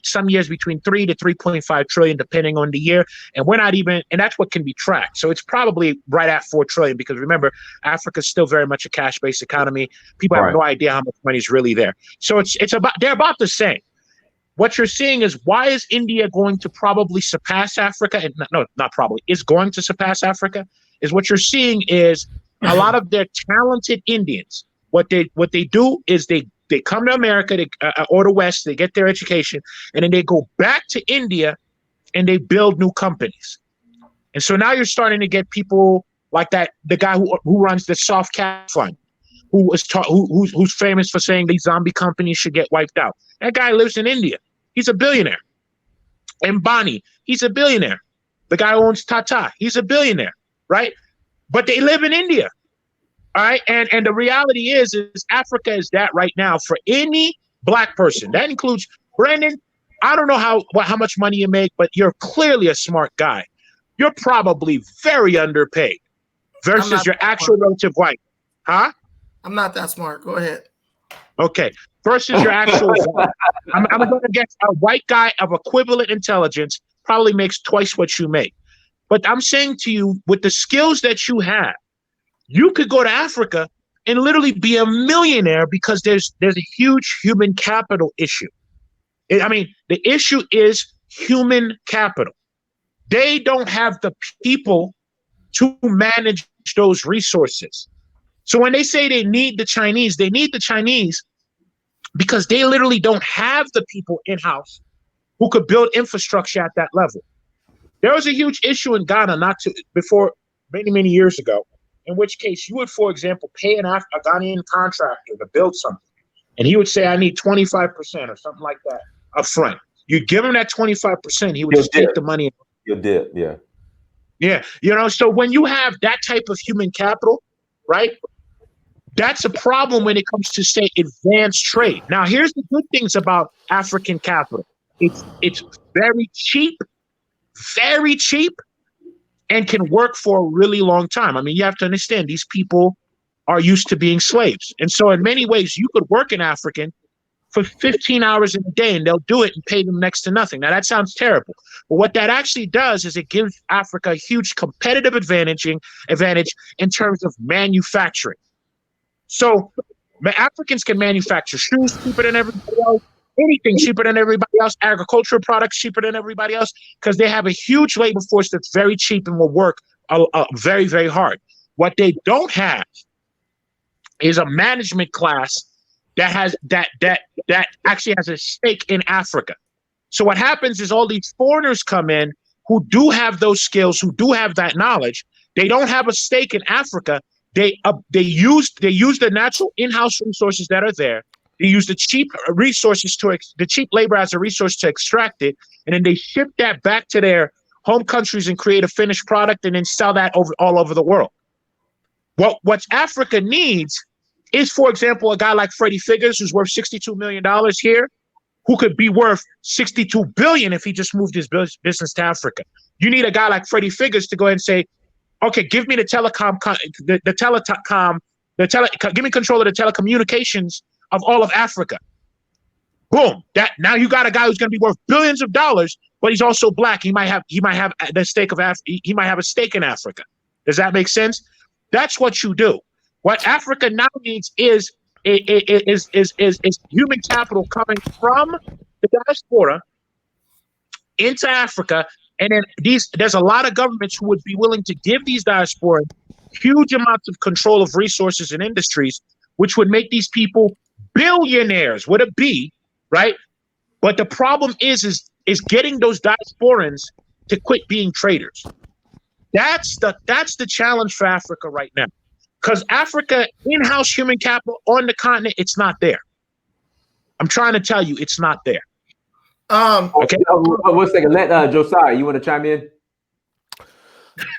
Speaker 3: some years between 3 to 3.5 trillion, depending on the year. And we're not even, and that's what can be tracked. So it's probably right at 4 trillion, because remember, Africa is still very much a cash-based economy. People have no idea how much money is really there. So they're about the same. What you're seeing is, why is India going to probably surpass Africa? And no, not probably, is going to surpass Africa. Is what you're seeing is a lot of their talented Indians. What they do is they come to America or the West, they get their education, and then they go back to India and they build new companies. And so now you're starting to get people like that, the guy who runs the Soft Cap Fund, who's famous for saying these zombie companies should get wiped out. That guy lives in India. He's a billionaire. Ambani, he's a billionaire. The guy who owns Tata, he's a billionaire, right? But they live in India. All right. And the reality is Africa is that right now for any black person. That includes Brandon. I don't know how much money you make, but you're clearly a smart guy. You're probably very underpaid versus your actual relative white. Huh?
Speaker 4: I'm not that smart. Go ahead.
Speaker 3: Okay. Versus your actual I'm going to guess a white guy of equivalent intelligence probably makes twice what you make. But I'm saying to you, with the skills that you have, you could go to Africa and literally be a millionaire, because there's a huge human capital issue. I mean, the issue is human capital. They don't have the people to manage those resources. So when they say they need the Chinese because they literally don't have the people in-house who could build infrastructure at that level. There was a huge issue in Ghana before many years ago, in which case you would, for example, pay a Ghanaian contractor to build something, and he would say, I need 25% or something like that up front. You'd give him that 25%, he would just take the money.
Speaker 1: You did, yeah.
Speaker 3: Yeah, so when you have that type of human capital, right, that's a problem when it comes to, say, advanced trade. Now, here's the good things about African capital. It's very cheap, and can work for a really long time. I mean, you have to understand, these people are used to being slaves. And so in many ways, you could work an African for 15 hours in a day and they'll do it and pay them next to nothing. Now, that sounds terrible. But what that actually does is it gives Africa a huge competitive advantage in terms of manufacturing. So Africans can manufacture shoes cheaper than everybody else, anything cheaper than everybody else, agricultural products cheaper than everybody else, because they have a huge labor force that's very cheap and will work very, very hard. What they don't have is a management class that actually has a stake in Africa. So what happens is all these foreigners come in who do have those skills, who do have that knowledge. They don't have a stake in Africa. They use the natural in-house resources that are there. They use the cheap resources the cheap labor as a resource to extract it, and then they ship that back to their home countries and create a finished product and then sell that all over the world. What Africa needs is, for example, a guy like Freddie Figures, who's worth $62 million here, who could be worth $62 billion if he just moved his business to Africa. You need a guy like Freddie Figures to go ahead and say, okay, give me give me control of the telecommunications of all of Africa. Boom. Now you got a guy who's going to be worth billions of dollars, but he's also black. He might have the stake of he might have a stake in Africa. Does that make sense? That's what you do. What Africa now needs is human capital coming from the diaspora into Africa. And then there's a lot of governments who would be willing to give these diaspora huge amounts of control of resources and industries, which would make these people billionaires with a B, right? But the problem is getting those diasporans to quit being traders. That's the challenge for Africa right now. Because Africa, in-house human capital on the continent, it's not there. I'm trying to tell you, it's not there.
Speaker 1: Okay. 1 second. Let Josiah, you want to chime in?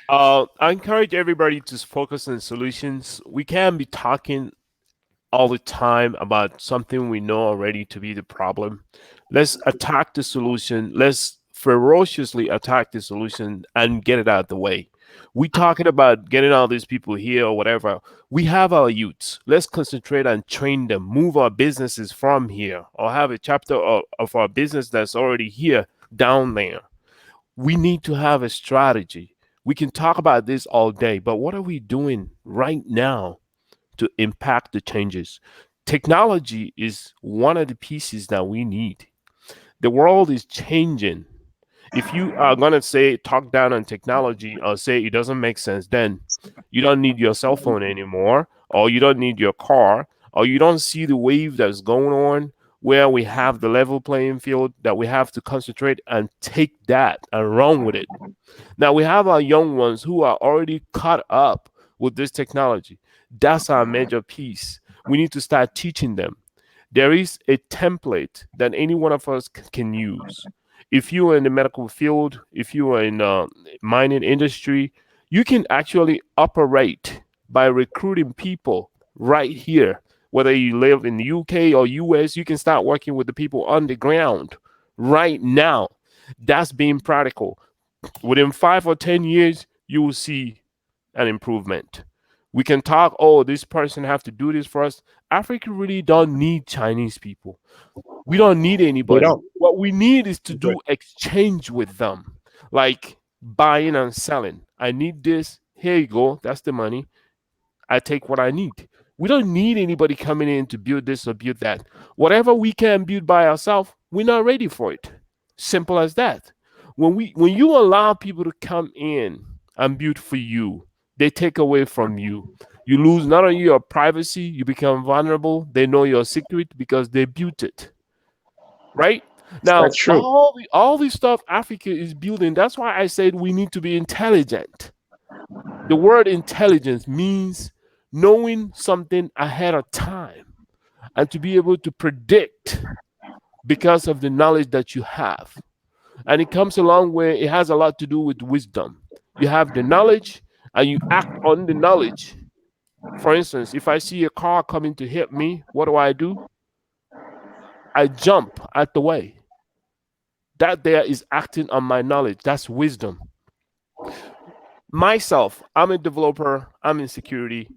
Speaker 2: I encourage everybody to focus on solutions. We can't be talking all the time about something we know already to be the problem. Let's attack the solution. Let's ferociously attack the solution and get it out of the way. We talking about getting all these people here or whatever. We have our youths. Let's concentrate and train them, move our businesses from here, or have a chapter of our business that's already here down there. We need to have a strategy. We can talk about this all day, but what are we doing right now to impact the changes? Technology is one of the pieces that we need. The world is changing. If you are going to talk down on technology or say it doesn't make sense, then you don't need your cell phone anymore, or you don't need your car, or you don't see the wave that's going on where we have the level playing field that we have to concentrate and take that and run with it. Now we have our young ones who are already caught up with this technology. That's our major piece. We need to start teaching them. There is a template that any one of us can use. If you are in the medical field, if you are in mining industry, you can actually operate by recruiting people right here. Whether you live in the UK or US, you can start working with the people on the ground right now. That's being practical. Within 5 or 10 years, you will see an improvement. We can talk, oh, this person have to do this for us. Africa really don't need Chinese people. We don't need anybody. What we need is to do exchange with them, like buying and selling. I need this. Here you go. That's the money. I take what I need. We don't need anybody coming in to build this or build that. Whatever we can build by ourselves, we're not ready for it. Simple as that. When you allow people to come in and build for you, they take away from you. You lose not only your privacy, you become vulnerable. They know your secret because they built it. Right? Now, all this stuff Africa is building, that's why I said we need to be intelligent. The word intelligence means knowing something ahead of time and to be able to predict because of the knowledge that you have. And it comes along where it has a lot to do with wisdom. You have the knowledge and you act on the knowledge. For instance, if I see a car coming to hit me, what do? I jump out the way. That there is acting on my knowledge. That's wisdom. Myself, I'm a developer. I'm in security.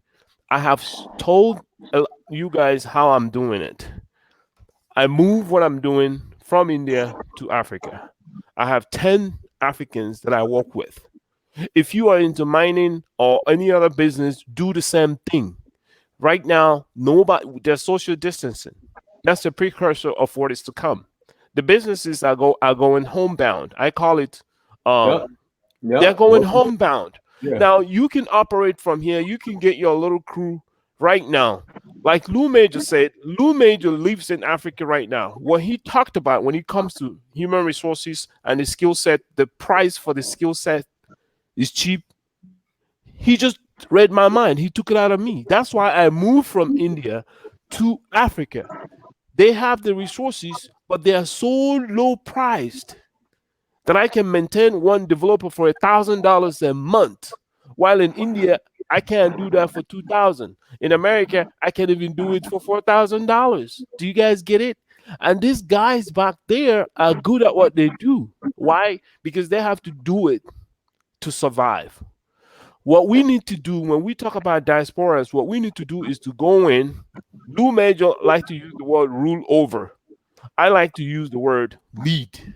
Speaker 2: I have told you guys how I'm doing it. I move what I'm doing from India to Africa. I have 10 Africans that I work with. If you are into mining or any other business, do the same thing. Right now, nobody, there's social distancing. That's the precursor of what is to come. The businesses are going homebound. I call it
Speaker 1: Yep.
Speaker 2: they're
Speaker 1: Yep.
Speaker 2: going homebound.
Speaker 1: Yeah.
Speaker 2: Now you can operate from here. You can get your little crew right now. Like Lou Major said, Lou Major lives in Africa right now. What he talked about when it comes to human resources and the skill set, the price for the skill set is cheap. He just read my mind. He took it out of me. That's why I moved from India to Africa. They have the resources, but they are so low priced that I can maintain one developer for $1,000 a month, while in India I can't do that for 2,000. In America, I can't even do it for $4,000. Do you guys get it? And these guys back there are good at what they do. Why? Because they have to do it to survive. What we need to do when we talk about diasporas, what we need to do is to go in. Lou Major like to use the word rule over. I like to use the word lead.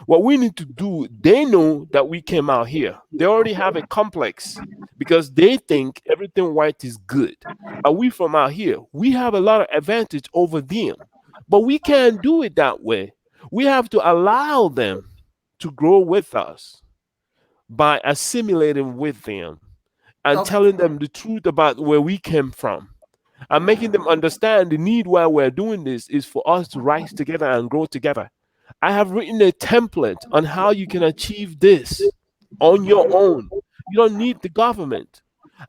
Speaker 2: What we need to do, they know that we came out here. They already have a complex because they think everything white is good. And we from out here, we have a lot of advantage over them. But we can't do it that way. We have to allow them to grow with us by assimilating with them and
Speaker 4: Okay.
Speaker 2: telling them the truth about where we came from and making them understand the need why we're doing this is for us to rise together and grow together. I have written a template on how you can achieve this on your own. You don't need the government.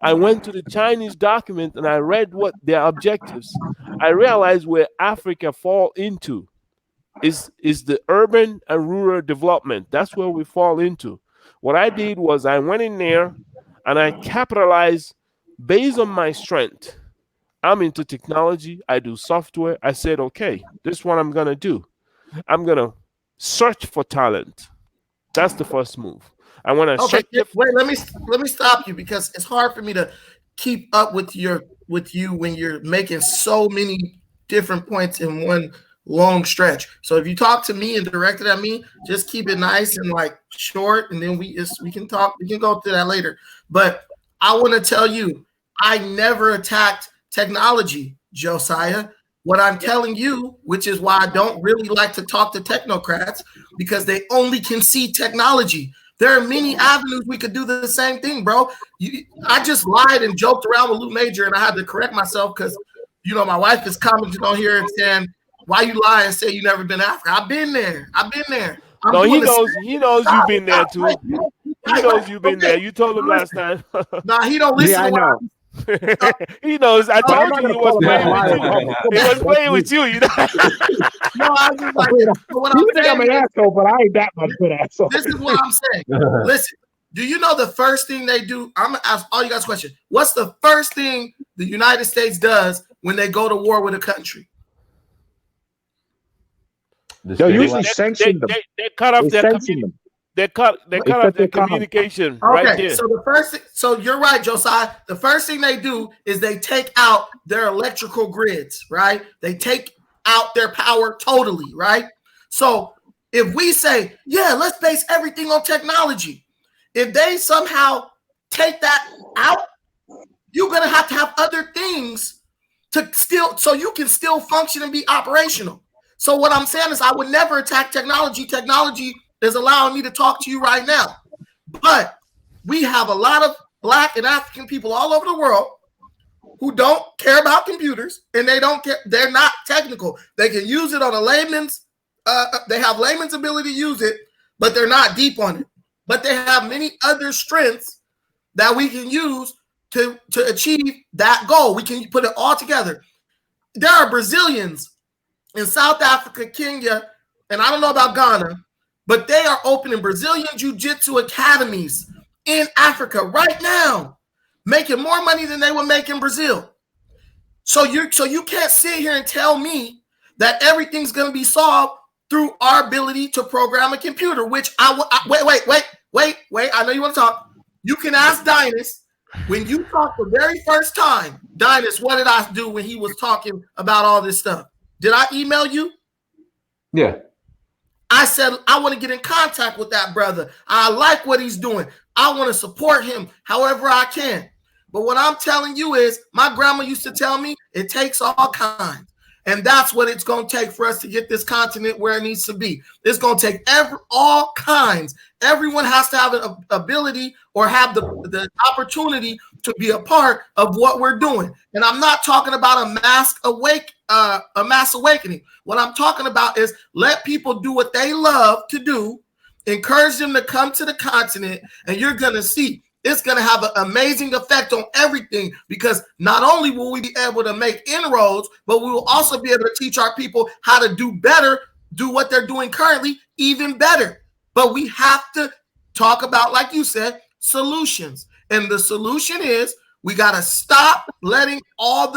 Speaker 2: I went to the Chinese document and I read what their objectives. I realized where Africa fall into is the urban and rural development. That's where we fall into. What I did was I went in there and I capitalized based on my strength. I'm into technology. I do software. I said, okay, this is what I'm gonna do. I'm gonna search for talent. That's the first move. I want to
Speaker 4: Okay,
Speaker 2: search.
Speaker 4: wait. Let me stop you because it's hard for me to keep up with you when you're making so many different points in one long stretch. So if you talk to me and direct it at me, just keep it nice and like short, and then we can talk. We can go through that later. But I want to tell you, I never attacked technology, Josiah. What I'm telling you, which is why I don't really like to talk to technocrats, because they only can see technology. There are many avenues we could do the same thing, bro. I just lied and joked around with Lou Major, and I had to correct myself because, my wife is commenting on here and saying, "Why you lie and say you never been to Africa?" I've been there. I've been there. I'm
Speaker 2: No, he
Speaker 4: doing
Speaker 2: knows.
Speaker 4: the
Speaker 2: He knows you've been there too. He knows you've been
Speaker 4: okay.
Speaker 2: there. You told him last time.
Speaker 4: Nah, he don't listen
Speaker 3: Yeah, I
Speaker 4: to what
Speaker 3: know.
Speaker 2: He knows. I
Speaker 3: But I'm
Speaker 2: told
Speaker 3: not
Speaker 2: you he
Speaker 3: gonna
Speaker 2: was
Speaker 3: call him
Speaker 2: playing
Speaker 3: a
Speaker 2: with
Speaker 3: liar.
Speaker 2: you. He was playing with you. You know.
Speaker 4: No, I was just like, but what
Speaker 3: You
Speaker 4: I'm
Speaker 3: think I'm
Speaker 4: saying
Speaker 3: an
Speaker 4: is,
Speaker 3: asshole, but I ain't that much of an asshole.
Speaker 4: this is what I'm saying. Listen, do you know the first thing they do? I'm gonna ask all you guys a question. What's the first thing the United States does when they go to war with a country?
Speaker 3: They'll usually sanction them.
Speaker 2: They cut off
Speaker 3: They
Speaker 2: their
Speaker 3: sanction them.
Speaker 2: They cut
Speaker 3: They
Speaker 2: off
Speaker 3: cut
Speaker 2: their
Speaker 3: their com.
Speaker 2: communication right
Speaker 4: Okay,
Speaker 2: there.
Speaker 4: so so you're right, Josiah. The first thing they do is they take out their electrical grids, right? They take out their power totally, right? So if we say, yeah, let's base everything on technology, if they somehow take that out, you're gonna have other things to still, so you can still function and be operational. So what I'm saying is I would never attack technology. Technology is allowing me to talk to you right now. But we have a lot of Black and African people all over the world who don't care about computers, and they don't care. They're not technical. They can use it on a layman's. They have layman's ability to use it, but they're not deep on it. But they have many other strengths that we can use to achieve that goal. We can put it all together. There are Brazilians in South Africa, Kenya, and I don't know about Ghana, but they are opening Brazilian jiu-jitsu academies in Africa right now, making more money than they would make in Brazil. So you can't sit here and tell me that everything's going to be solved through our ability to program a computer, which wait. I know you want to talk. You can ask Dynas. When you talked the very first time, Dynas, what did I do when he was talking about all this stuff? Did I email you?
Speaker 1: Yeah.
Speaker 4: I said, I want to get in contact with that brother. I like what he's doing. I want to support him however I can. But what I'm telling you is, my grandma used to tell me it takes all kinds. And that's what it's going to take for us to get this continent where it needs to be. It's going to take all kinds. Everyone has to have an ability or have the opportunity to be a part of what we're doing. And I'm not talking about a mass awakening. What I'm talking about is let people do what they love to do, encourage them to come to the continent, and you're going to see it's going to have an amazing effect on everything, because not only will we be able to make inroads, but we will also be able to teach our people how to do better, do what they're doing currently, even better. But we have to talk about, like you said, solutions. And the solution is we got to stop letting all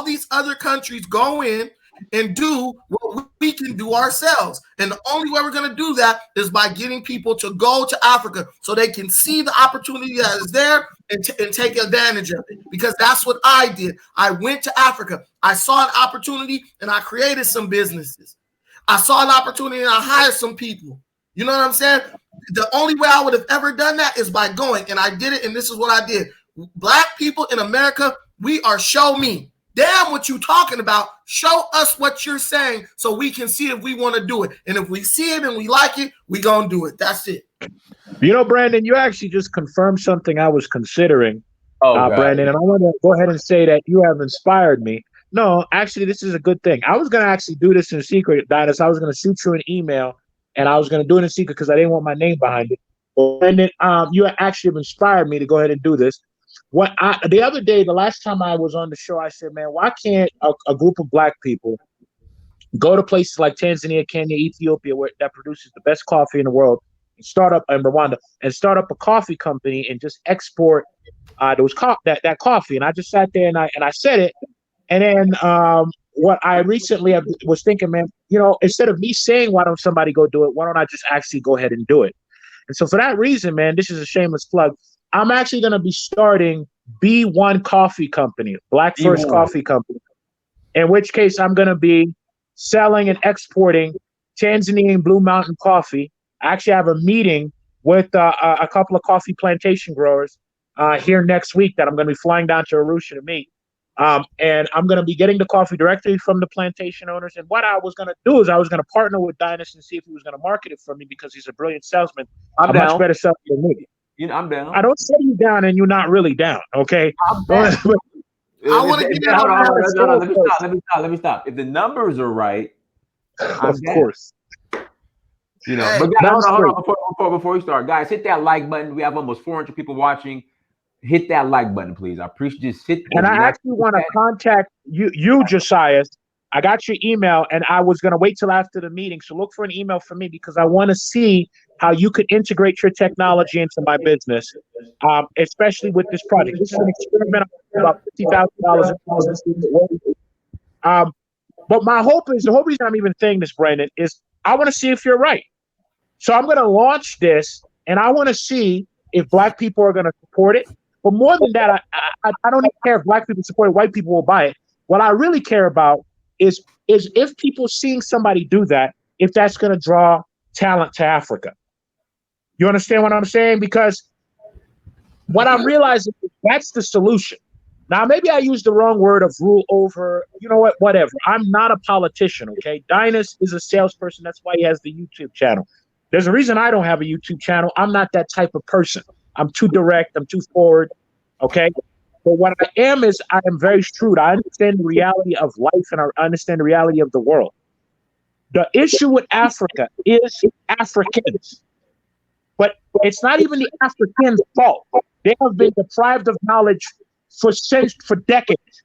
Speaker 4: these other countries go in and do what we can do ourselves. And the only way we're going to do that is by getting people to go to Africa so they can see the opportunity that is there and take advantage of it. Because that's what I did. I went to Africa. I saw an opportunity and I created some businesses. I saw an opportunity and I hired some people. You know what I'm saying? The only way I would have ever done that is by going. And I did it, and this is what I did. Black people in America, we are show me. Damn what you talking about. Show us what you're saying so we can see if we want to do it. And if we see it and we like it, we going to do it. That's it.
Speaker 3: You know, Brandon, you actually just confirmed something I was considering, Brandon. And I want to go ahead and say that you have inspired me. No, actually, this is a good thing. I was going to actually do this in secret, Dinus. I was going to shoot you an email, and I was going to do it in secret because I didn't want my name behind it. And then you actually have inspired me to go ahead and do this. The other day, the last time I was on the show, I said, man, why can't a group of black people go to places like Tanzania, Kenya, Ethiopia, that produces the best coffee in the world, and start up in Rwanda, and start up a coffee company and just export that coffee? And I just sat there and I said it. And then what I recently was thinking, man, you know, instead of me saying, why don't somebody go do it? Why don't I just actually go ahead and do it? And so for that reason, man, this is a shameless plug. I'm actually going to be starting B1 Coffee Company, Black First Coffee Company, in which case I'm going to be selling and exporting Tanzanian Blue Mountain coffee. I actually have a meeting with a couple of coffee plantation growers here next week that I'm going to be flying down to Arusha to meet. And I'm going to be getting the coffee directly from the plantation owners. And what I was going to do is I was going to partner with Dinus and see if he was going to market it for me, because he's a brilliant salesman. I'm down. Much better salesman than me.
Speaker 1: You know, I'm down.
Speaker 3: I don't say you down and you're not really down, okay?
Speaker 4: I want to get it.
Speaker 1: Let me stop. If the numbers are right,
Speaker 3: of course.
Speaker 1: You know, hey, but guys, hold on before we start. Guys, hit that like button. We have almost 400 people watching. Hit that like button, please. I appreciate just hit.
Speaker 3: And I actually want to contact you, Josiah. I got your email, and I was going to wait till after the meeting. So look for an email from me, because I want to see how you could integrate your technology into my business, especially with this project. This is an experiment, about $50,000. But my hope is, the whole reason I'm even saying this, Brandon, is I want to see if you're right. So I'm going to launch this, and I want to see if black people are going to support it. But more than that, I don't even care if black people support it, white people will buy it. What I really care about is if people seeing somebody do that, if that's going to draw talent to Africa. You understand what I'm saying? Because what I'm realizing is that's the solution. Now, maybe I used the wrong word of rule over, you know what, whatever. I'm not a politician, okay? Dinus is a salesperson. That's why he has the YouTube channel. There's a reason I don't have a YouTube channel. I'm not that type of person. I'm too direct. I'm too forward, okay? But what I am is I am very shrewd. I understand the reality of life, and I understand the reality of the world. The issue with Africa is Africans. But it's not even the Africans' fault. They have been deprived of knowledge for decades.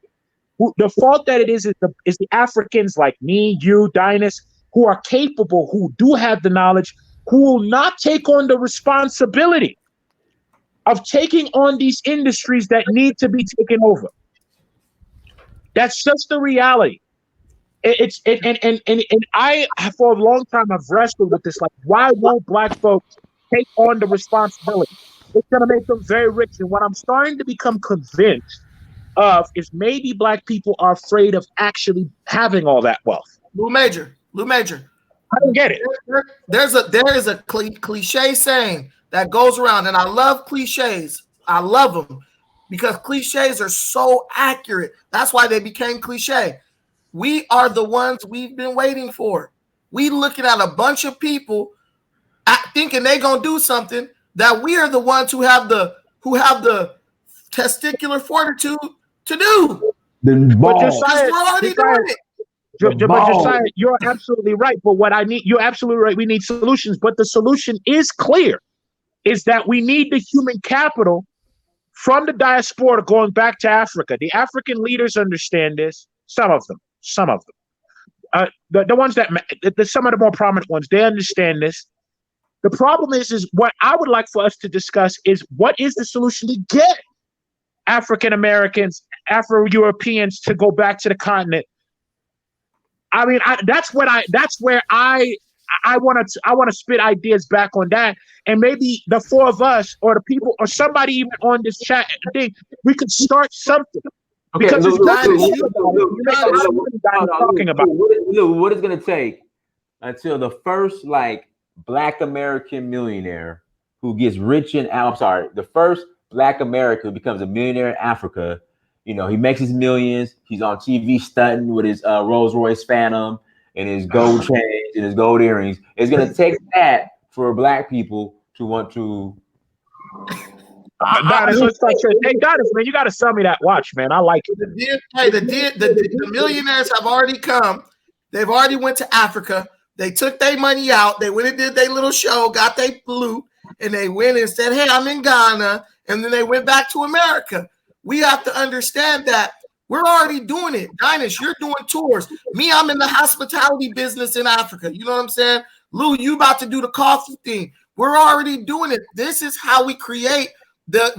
Speaker 3: The fault that it is the Africans like me, you, Dinus, who are capable, who do have the knowledge, who will not take on the responsibility of taking on these industries that need to be taken over. That's just the reality. And I, for a long time, I've wrestled with this. Like, why won't black folks take on the responsibility? It's going to make them very rich. And what I'm starting to become convinced of is maybe black people are afraid of actually having all that wealth.
Speaker 4: Lou Major.
Speaker 3: I don't get it.
Speaker 4: There is a cliche saying that goes around, and I love cliches. I love them because cliches are so accurate. That's why they became cliche. We are the ones we've been waiting for. We looking at a bunch of people thinking they gonna do something that we are the ones who have the testicular fortitude to do.
Speaker 3: But
Speaker 4: Because we're already doing it.
Speaker 3: But Josiah, you're absolutely right. But you're absolutely right. We need solutions. But the solution is clear, is that we need the human capital from the diaspora going back to Africa. The African leaders understand this. Some of them. The ones that, some of the more prominent ones, they understand this. The problem is what I would like for us to discuss is what is the solution to get African Americans, Afro-Europeans to go back to the continent. I mean, that's where I want to spit ideas back on that, and maybe the four of us or the people or somebody even on this chat thing, we could start something.
Speaker 1: Okay,
Speaker 3: because
Speaker 1: look,
Speaker 3: talking about
Speaker 1: what it's going to take until the first Black American millionaire who gets rich the first Black American who becomes a millionaire in Africa. You know, he makes his millions. He's on TV stunting with his Rolls Royce Phantom and his gold chains and his gold earrings. It's going to take that for Black people to want to.
Speaker 3: Hey, Donis, man, you got to sell me that watch, man. I like it.
Speaker 4: The millionaires have already come. They've already went to Africa. They took their money out. They went and did their little show, got their flute, and they went and said, hey, I'm in Ghana. And then they went back to America. We have to understand that we're already doing it. Dinas, you're doing tours. Me, I'm in the hospitality business in Africa. You know what I'm saying? Lou, you about to do the coffee thing. We're already doing it. This is how we create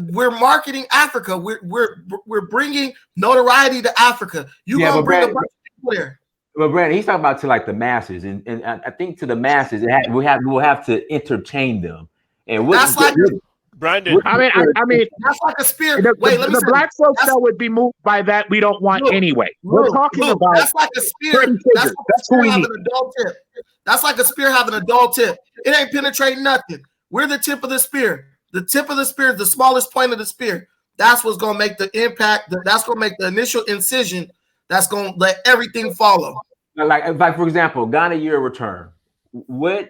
Speaker 4: we're marketing Africa. We're bringing notoriety to Africa. Gonna bring a bunch of people there.
Speaker 1: But Brandon, he's talking about to the masses, and I think to the masses, we'll have to entertain them. And
Speaker 4: that's like.
Speaker 2: Brandon,
Speaker 3: I mean,
Speaker 4: that's like a spirit.
Speaker 3: The Black folks that would be moved by that, we don't want anyway. We're talking about
Speaker 4: that's like a spirit. That's who we need. That's like a spear having a dull tip. It ain't penetrating nothing. We're the tip of the spear. The tip of the spear is the smallest point of the spear. That's what's going to make the impact. That's going to make the initial incision. That's going to let everything follow.
Speaker 1: Like for example, Ghana year return. What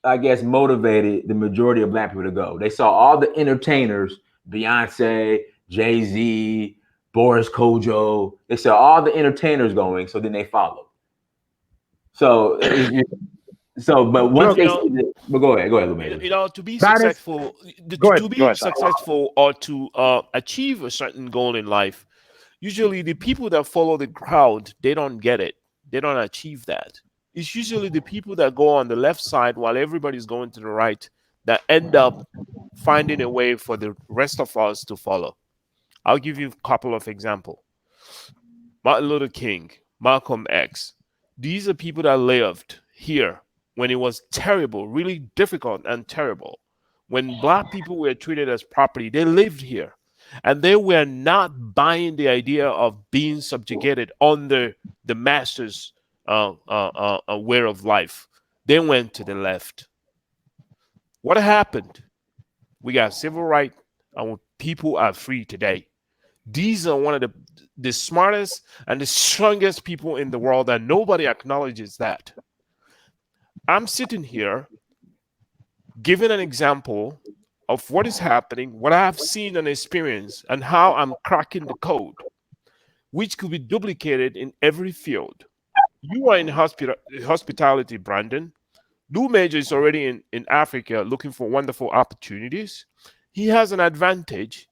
Speaker 1: I guess motivated the majority of Black people to go? They saw all the entertainers, Beyonce, Jay-Z, Boris Kojo. They saw all the entertainers going, so then they followed. So, but once but go ahead, Lumayan.
Speaker 2: You know, to be successful, successful or to achieve a certain goal in life, usually the people that follow the crowd, they don't get it. They don't achieve that. It's usually the people that go on the left side while everybody's going to the right that end up finding a way for the rest of us to follow. I'll give you a couple of examples. Martin Luther King, Malcolm X. These are people that lived here when it was terrible, really difficult and terrible. When Black people were treated as property, they lived here. And they were not buying the idea of being subjugated under the master's way of life. They went to the left. What happened? We got civil rights, and people are free today. These are one of the smartest and the strongest people in the world, and nobody acknowledges that. I'm sitting here giving an example of what is happening, what I have seen and experienced, and how I'm cracking the code, which could be duplicated in every field. You are in hospitality, Brandon. Lou Major is already in Africa looking for wonderful opportunities. He has an advantage.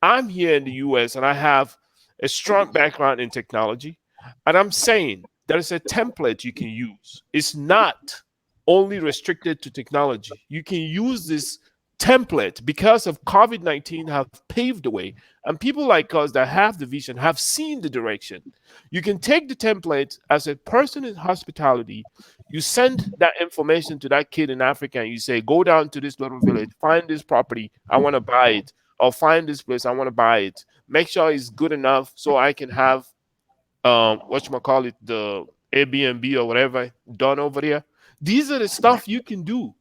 Speaker 2: I'm here in the US and I have a strong background in technology. And I'm saying there's a template you can use. It's not only restricted to technology. You can use this template because of COVID-19 have paved the way, and people like us that have the vision have seen the direction. You can take the template as a person in hospitality. You send that information to that kid in Africa and you say, go down to this little village, find this property, I want to buy it, or find this place, I want to buy it. Make sure it's good enough so I can have the Airbnb or whatever done over there. These are the stuff you can do.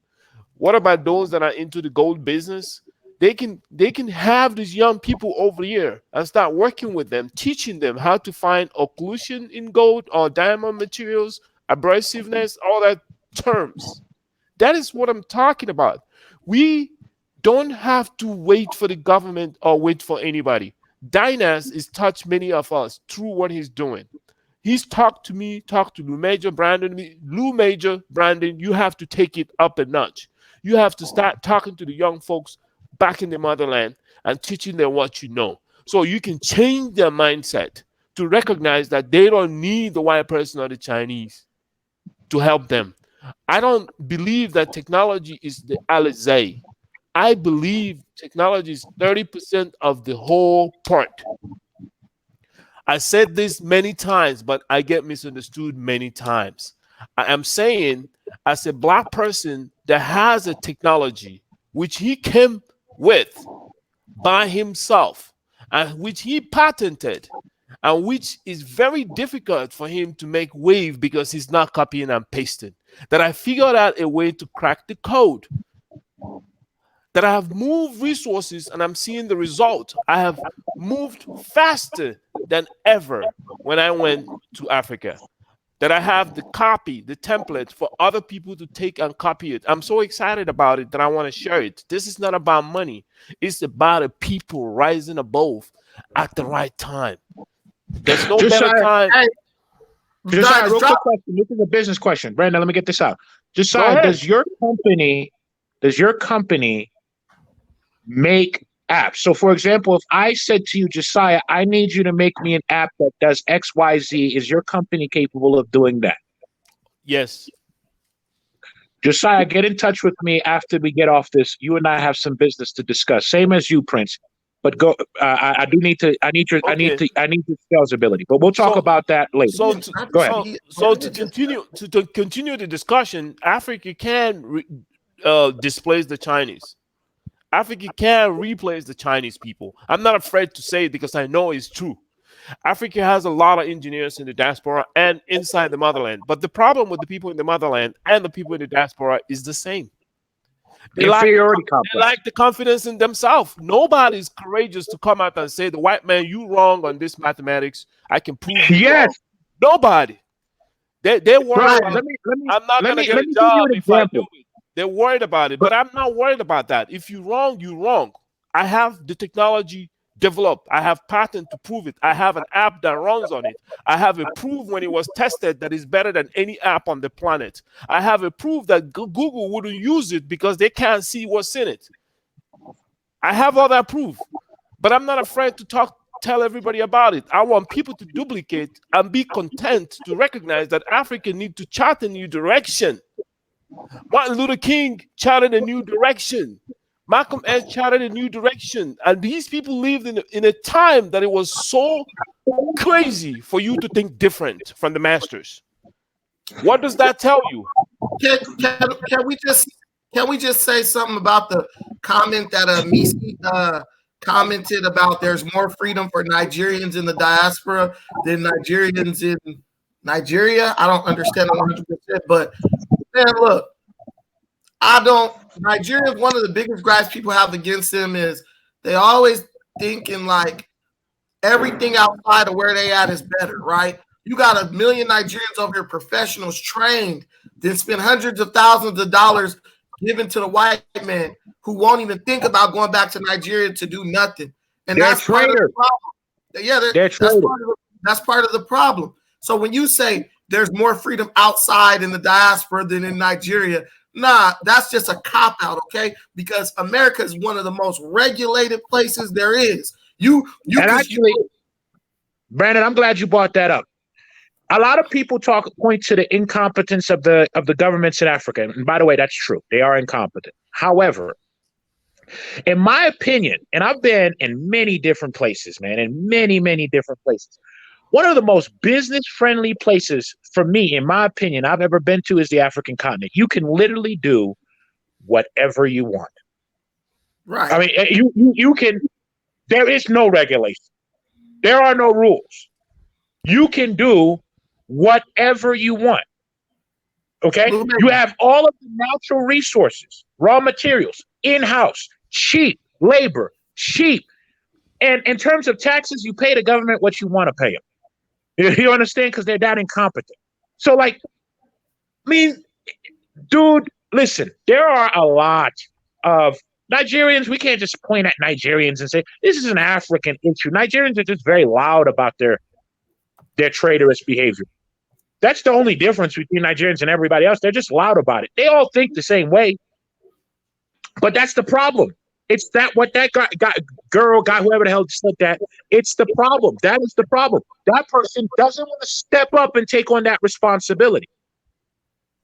Speaker 2: What about those that are into the gold business? they can have these young people over here and start working with them, teaching them how to find occlusion in gold or diamond materials, abrasiveness, all that terms. That is what I'm talking about. We don't have to wait for the government or wait for anybody. Dynas has touched many of us through what he's doing. He's talked to me, talked to Lou Major, Brandon. Lou Major, Brandon, you have to take it up a notch. You have to start talking to the young folks back in the motherland and teaching them what you know. So you can change their mindset to recognize that they don't need the white person or the Chinese to help them. I don't believe that technology is the Alizé. I believe technology is 30% of the whole part. I said this many times, but I get misunderstood many times. I am saying, as a black person that has a technology which he came with by himself and which he patented and which is very difficult for him to make wave because he's not copying and pasting, that I figured out a way to crack the code, that I have moved resources and I'm seeing the result. I have moved faster than ever when I went to Africa, that I have the copy, the template for other people to take and copy it. I'm so excited about it that I want to share it. This is not about money. It's about a people rising above at the right time. There's no better time.
Speaker 3: Josiah, real quick question. This is a business question. Brandon, let me get this out. Josiah, does your company make apps? So, for example, if I said to you, Josiah, I need you to make me an app that does X, Y, Z, is your company capable of doing that?
Speaker 2: Yes.
Speaker 3: Josiah, get in touch with me after we get off this. You and I have some business to discuss. Same as you, Prince. But go. I need your sales ability. But we'll talk about that later. Go ahead.
Speaker 2: So to continue the discussion, Africa can displace the Chinese. Africa can replace the Chinese people. I'm not afraid to say it because I know it's true. Africa has a lot of engineers in the diaspora and inside the motherland. But the problem with the people in the motherland and the people in the diaspora is the same. They lack the confidence in themselves. Nobody's courageous to come out and say, the white man, you wrong on this mathematics. I can prove you wrong. Nobody. They're worried. I'm not going to get a job if I do it. They're worried about it, but I'm not worried about that. If you're wrong, you're wrong. I have the technology developed. I have patent to prove it. I have an app that runs on it. I have a proof when it was tested that is better than any app on the planet. I have a proof that Google wouldn't use it because they can't see what's in it. I have all that proof, but I'm not afraid to tell everybody about it. I want people to duplicate and be content to recognize that Africa needs to chart a new direction. Martin Luther King charted a new direction. Malcolm X charted a new direction. And these people lived in a time that it was so crazy for you to think different from the masters. What does that tell you?
Speaker 4: Can we just say something about the comment that Misi commented about? There's more freedom for Nigerians in the diaspora than Nigerians in Nigeria. I don't understand 100%, but man, look, Nigerians, one of the biggest gripes people have against them is they always thinking like everything outside of where they at is better, right? You got 1 million Nigerians over here, professionals trained, then spend hundreds of thousands of dollars given to the white man who won't even think about going back to Nigeria to do nothing. And that's part of the problem. Yeah, that's part of the problem. So when you say there's more freedom outside in the diaspora than in Nigeria, nah, that's just a cop-out, okay? Because America is one of the most regulated places there is.
Speaker 3: Brandon, I'm glad you brought that up. A lot of people point to the incompetence of the governments in Africa. And by the way, that's true. They are incompetent. However, in my opinion, and I've been in many different places, man, in many, many different places. One of the most business-friendly places for me, in my opinion, I've ever been to is the African continent. You can literally do whatever you want.
Speaker 4: Right.
Speaker 3: I mean, you can. There is no regulation. There are no rules. You can do whatever you want. Okay? You have all of the natural resources, raw materials, in-house, cheap, labor, cheap. And in terms of taxes, you pay the government what you want to pay them. You understand? Because they're that incompetent. So, like, I mean, dude, listen, there are a lot of Nigerians. We can't just point at Nigerians and say, this is an African issue. Nigerians are just very loud about their traitorous behavior. That's the only difference between Nigerians and everybody else. They're just loud about it. They all think the same way. But that's the problem. It's that what that guy, whoever the hell said that, it's the problem. That is the problem. That person doesn't want to step up and take on that responsibility.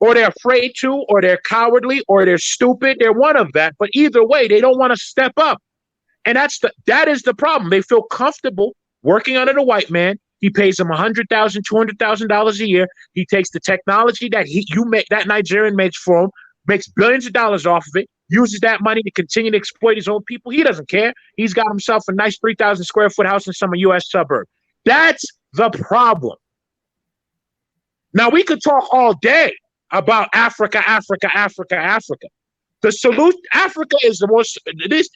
Speaker 3: Or they're afraid to, or they're cowardly, or they're stupid. They're one of that. But either way, they don't want to step up. And that is the problem. They feel comfortable working under the white man. He pays them $100,000, $200,000 a year. He takes the technology that Nigerian makes for him, makes billions of dollars off of it, uses that money to continue to exploit his own people. He doesn't care. He's got himself a nice 3,000 square foot house in some U.S. suburb. That's the problem. Now, we could talk all day about Africa. The solution, Africa is the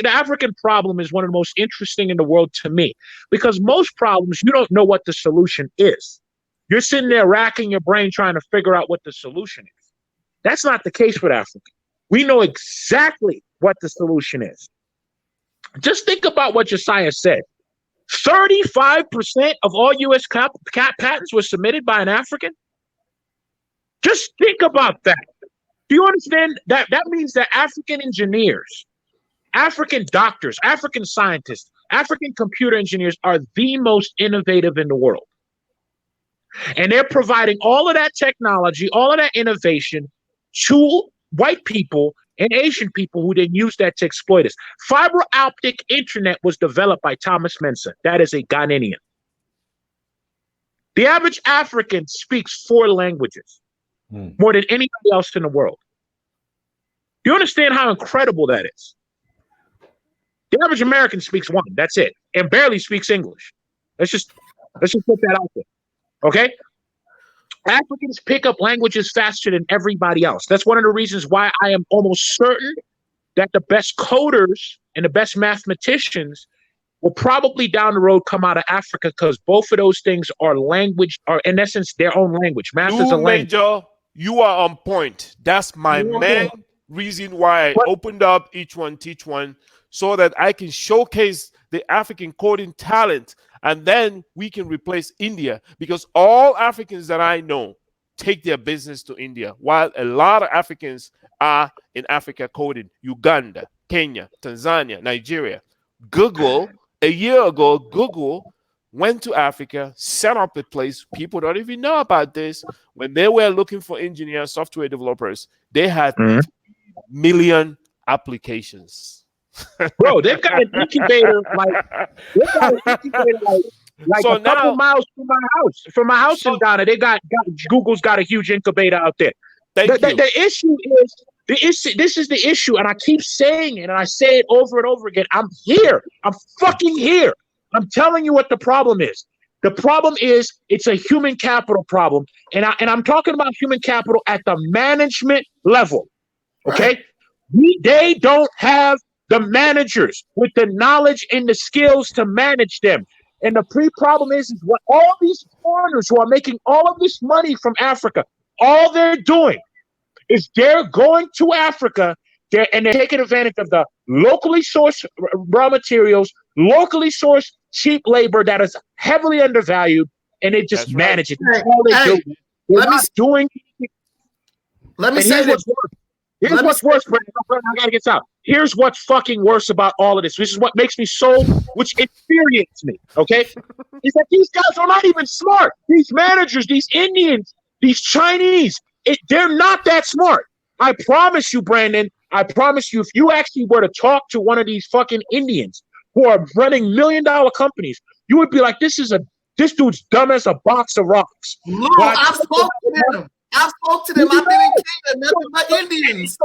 Speaker 3: African problem is one of the most interesting in the world to me, because most problems, you don't know what the solution is. You're sitting there racking your brain trying to figure out what the solution is. That's not the case with Africa. We know exactly what the solution is. Just think about what Josiah said. 35% of all U.S. patents were submitted by an African. Just think about that. Do you understand that? That means that African engineers, African doctors, African scientists, African computer engineers are the most innovative in the world. And they're providing all of that technology, all of that innovation to white people and Asian people who then use that to exploit us. Fiber optic internet was developed by Thomas Mensa. That is a Ghanaian. The average African speaks 4 languages, more than anybody else in the world. Do you understand how incredible that is? The average American speaks 1. That's it, and barely speaks English. Let's just put that out there. Okay? Africans pick up languages faster than everybody else. That's one of the reasons why I am almost certain that the best coders and the best mathematicians will probably down the road come out of Africa, because both of those things are in essence their own language. Math is a language.
Speaker 2: Major, you are on point. That's my main reason why I opened up Each One Teach One, so that I can showcase the African coding talent, and then we can replace India, because all Africans that I know take their business to India, while a lot of Africans are in Africa coding. Uganda, Kenya, Tanzania, Nigeria. A year ago, Google went to Africa, set up a place. People don't even know about this. When they were looking for engineers, software developers, they had 3 million applications.
Speaker 3: Bro, they've got an incubator like
Speaker 2: So
Speaker 3: a couple miles from my house. From my house in Ghana, Google's got a huge incubator out there. The issue is this is the issue, and I keep saying it, and I say it over and over again. I'm here. I'm fucking here. I'm telling you what the problem is. The problem is it's a human capital problem, and I'm talking about human capital at the management level. Okay, they don't have the managers with the knowledge and the skills to manage them. And the problem is what all these foreigners who are making all of this money from Africa, all they're doing is they're going to Africa and they're taking advantage of the locally sourced raw materials, locally sourced cheap labor that is heavily undervalued, and they just manage it. That's all they do. They're not doing.
Speaker 4: Let me say this.
Speaker 3: Here's what's worse, Brandon. I gotta get this out. Here's what's fucking worse about all of this. This is what makes me which infuriates me, okay? Is that these guys are not even smart. These managers, these Indians, these Chinese, they're not that smart. I promise you, Brandon, I promise you, if you actually were to talk to one of these fucking Indians who are running $1 million companies, you would be like, this dude's dumb as a box of rocks.
Speaker 4: No, I spoke to them. I've been in Kenya, nothing but Indians.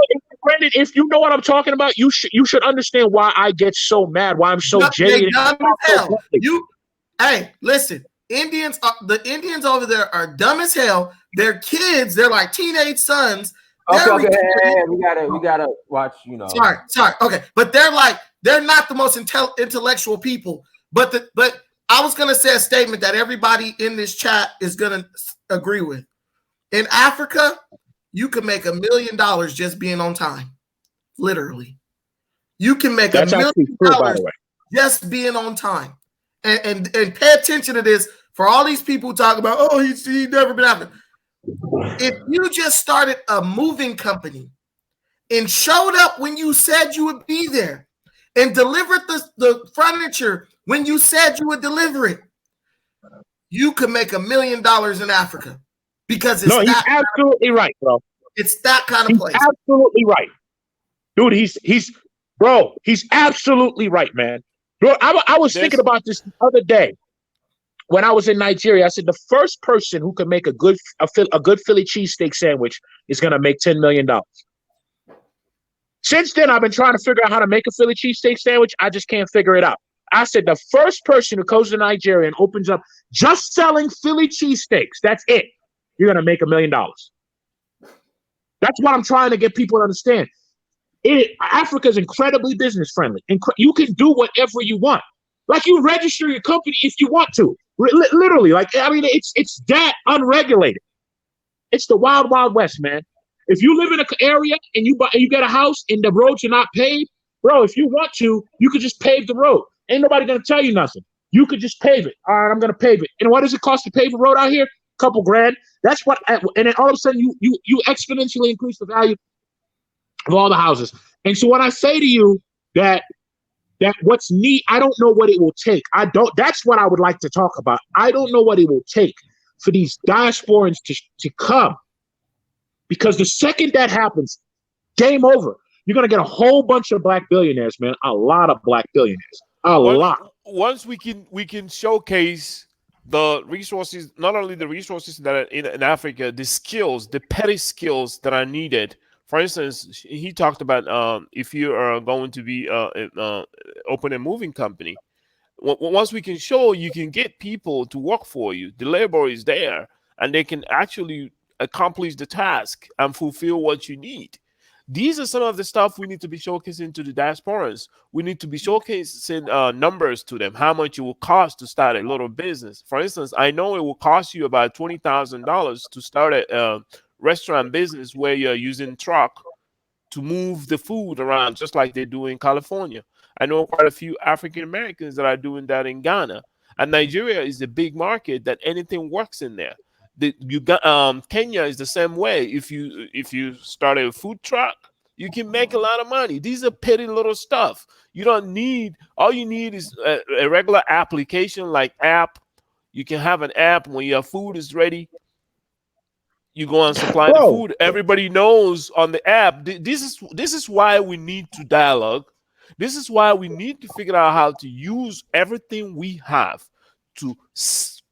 Speaker 3: Brandon, if you know what I'm talking about, you should understand why I get so mad, why I'm so jaded.
Speaker 4: Hey, listen, the Indians over there are dumb as hell. Their kids, they're like teenage sons.
Speaker 1: Okay, we gotta watch,
Speaker 4: Sorry. Okay, but they're they're not the most intellectual people. But I was going to say a statement that everybody in this chat is going to agree with. In Africa, you can make $1 million just being on time. Literally. You can make $1 million just being on time. And pay attention to this for all these people who talk about, oh, he's never been African. If you just started a moving company and showed up when you said you would be there and delivered the furniture when you said you would deliver it, you could make $1 million in Africa because it's
Speaker 3: he's absolutely right, bro.
Speaker 4: It's that kind of place.
Speaker 3: Absolutely right, dude. He's absolutely right, man. Bro, I was thinking about this the other day when I was in Nigeria. I said the first person who can make a good Philly cheesesteak sandwich is gonna make $10 million. Since then, I've been trying to figure out how to make a Philly cheesesteak sandwich. I just can't figure it out. I said the first person who goes to Nigeria and opens up just selling Philly cheesesteaks, that's it. You're gonna make $1 million. That's what I'm trying to get people to understand. Africa is incredibly business friendly. You can do whatever you want. Like you register your company if you want to. Literally, it's that unregulated. It's the wild, wild west, man. If you live in an area and you get a house and the roads are not paved, bro, if you want to, you could just pave the road. Ain't nobody gonna tell you nothing. You could just pave it. All right, I'm gonna pave it. And what does it cost to pave a road out here? Couple grand. That's what. And then all of a sudden, you exponentially increase the value of all the houses. And so when I say to you that what's neat, I don't know what it will take. That's what I would like to talk about. I don't know what it will take for these diasporans to come. Because the second that happens, game over. You're going to get a whole bunch of black billionaires, man. A lot of black billionaires. Lot.
Speaker 2: Once we can showcase the resources, not only the resources that are in Africa, the skills, the petty skills that are needed. For instance, he talked about if you are going to be open a moving company. Once we can show you can get people to work for you, the labor is there, and they can actually accomplish the task and fulfill what you need. These are some of the stuff we need to be showcasing to the diasporans. We need to be showcasing numbers to them, how much it will cost to start a little business. For instance, I know it will cost you about $20,000 to start a restaurant business where you're using truck to move the food around, just like they do in California. I know quite a few African Americans that are doing that in Ghana. And Nigeria is a big market that anything works in there. Kenya is the same way. If you start a food truck, you can make a lot of money. These are petty little stuff. All you need is a regular application like app. You can have an app when your food is ready. You go and supply the food. Everybody knows on the app. This is why we need to dialogue. This is why we need to figure out how to use everything we have to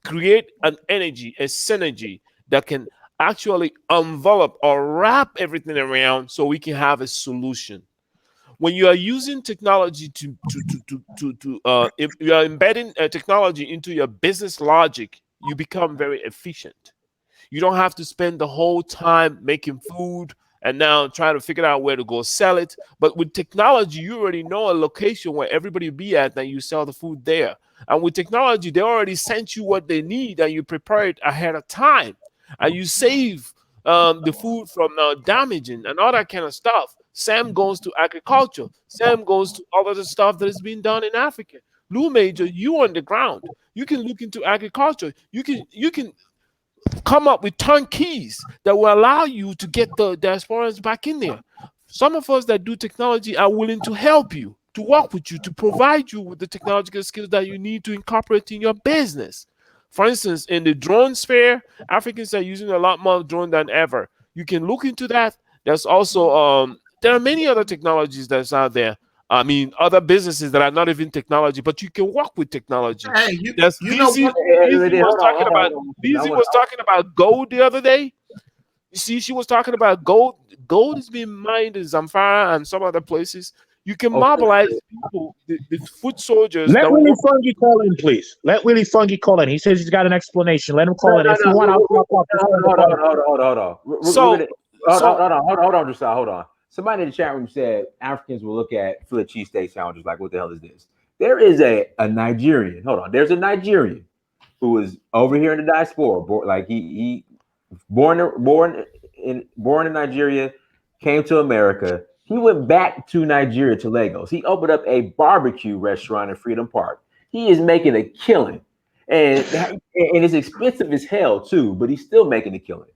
Speaker 2: create an energy, a synergy that can actually envelop or wrap everything around so we can have a solution. When you are using technology if you are embedding technology into your business logic, you become very efficient. You don't have to spend the whole time making food and now trying to figure out where to go sell it. But with technology, you already know a location where everybody will be at and you sell the food there. And with technology, they already sent you what they need and you prepare it ahead of time. And you save the food from damaging and all that kind of stuff. Same goes to agriculture. Same goes to all of the stuff that is being done in Africa. Lou Major, you on the ground. You can look into agriculture. You can come up with turnkeys that will allow you to get the diasporans back in there. Some of us that do technology are willing to help you, to work with you, to provide you with the technological skills that you need to incorporate in your business. For instance, in the drone sphere, Africans are using a lot more drone than ever. You can look into that. There's also there are many other technologies that's out there. I mean, other businesses that are not even technology, but you can work with technology.
Speaker 4: Hey,
Speaker 2: Lizzie was talking about gold the other day. You see, she was talking about gold. Gold is being mined in Zamfara and some other places. You can mobilize people, the foot soldiers.
Speaker 3: Let Willie Fungi call in, please. Let Willie Fungi call in. He says he's got an explanation. Let him call in. If you want, I'll talk off.
Speaker 1: Hold on. Hold on, Drusilla. Hold on. somebody in the chat room said Africans will look at Philly cheesesteak sandwiches like, what the hell is this? There is a Nigerian. Hold on. There's a Nigerian who was over here in the diaspora. He born in Nigeria, came to America. He went back to Nigeria, to Lagos. He opened up a barbecue restaurant in Freedom Park. He is making a killing, and it's expensive as hell too. But he's still making a killing.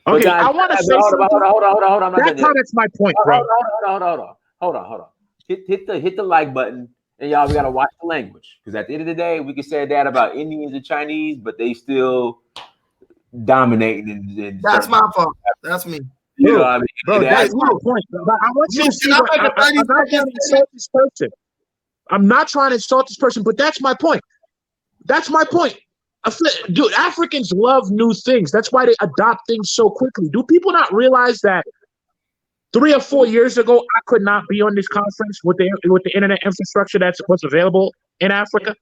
Speaker 3: Okay, guys, I want to say something. Hold on. That's my point, bro.
Speaker 1: Hold on. Hit the like button, and y'all, we gotta watch the language, because at the end of the day, we can say that about Indians and Chinese, but they still dominating.
Speaker 4: That's my fault. That's me.
Speaker 1: You know what I mean?
Speaker 3: Bro, that's my point. I want you to see. I'm not trying to insult this person. I'm not trying to insult this person, but that's my point. That's my point. Dude, Africans love new things. That's why they adopt things so quickly. Do people not realize that 3 or 4 years ago, I could not be on this conference with the internet infrastructure that's what's available in Africa?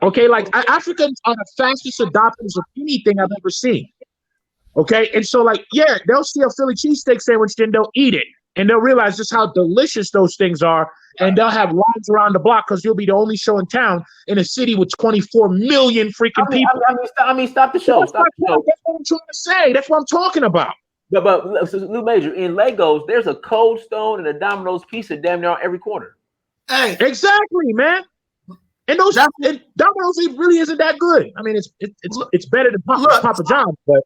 Speaker 3: Okay, like Africans are the fastest adopters of anything I've ever seen. Okay, and so like, yeah, they'll see a Philly cheesesteak sandwich, then they'll eat it, and they'll realize just how delicious those things are, and they'll have lines around the block because you'll be the only show in town in a city with 24 million freaking people.
Speaker 1: Stop the show.
Speaker 3: That's what I'm trying to say. That's what I'm talking about.
Speaker 1: But Lou Major, in Lagos, there's a Cold Stone and a Domino's Pizza damn near on every corner.
Speaker 4: Hey,
Speaker 3: exactly, man. And Domino's really isn't that good. I mean, it's better than Papa John's, but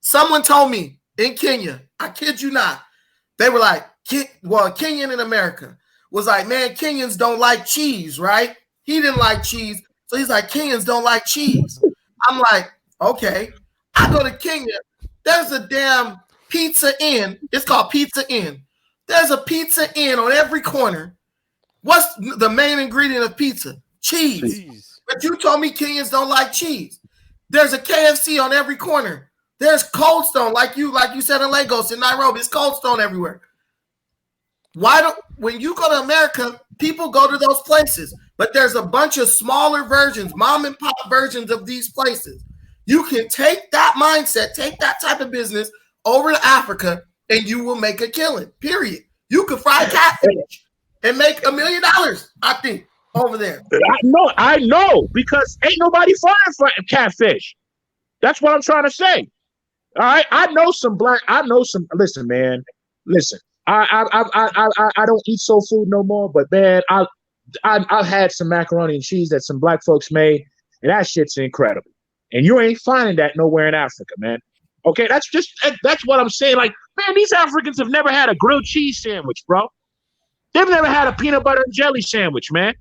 Speaker 4: someone told me in Kenya, I kid you not, they were like, Kenyan in America was like, man, Kenyans don't like cheese, right? He didn't like cheese, so he's like, Kenyans don't like cheese. I'm like, okay. I go to Kenya. There's a damn Pizza Inn. It's called Pizza Inn. There's a Pizza Inn on every corner. What's the main ingredient of pizza? Cheese. But you told me Kenyans don't like cheese. There's a KFC on every corner. There's Cold Stone, like you said in Lagos, in Nairobi. It's Cold Stone everywhere. When you go to America, people go to those places, but there's a bunch of smaller versions, mom and pop versions of these places. You can take that mindset, take that type of business over to Africa, and you will make a killing, period. You can fry catfish and make $1 million, I think, over there.
Speaker 3: I know, because ain't nobody frying catfish. That's what I'm trying to say. All right, listen, man, I don't eat soul food no more, but man, I've had some macaroni and cheese that some black folks made, and that shit's incredible. And you ain't finding that nowhere in Africa, man. Okay, that's what I'm saying. Like, man, these Africans have never had a grilled cheese sandwich, bro. They've never had a peanut butter and jelly sandwich, man.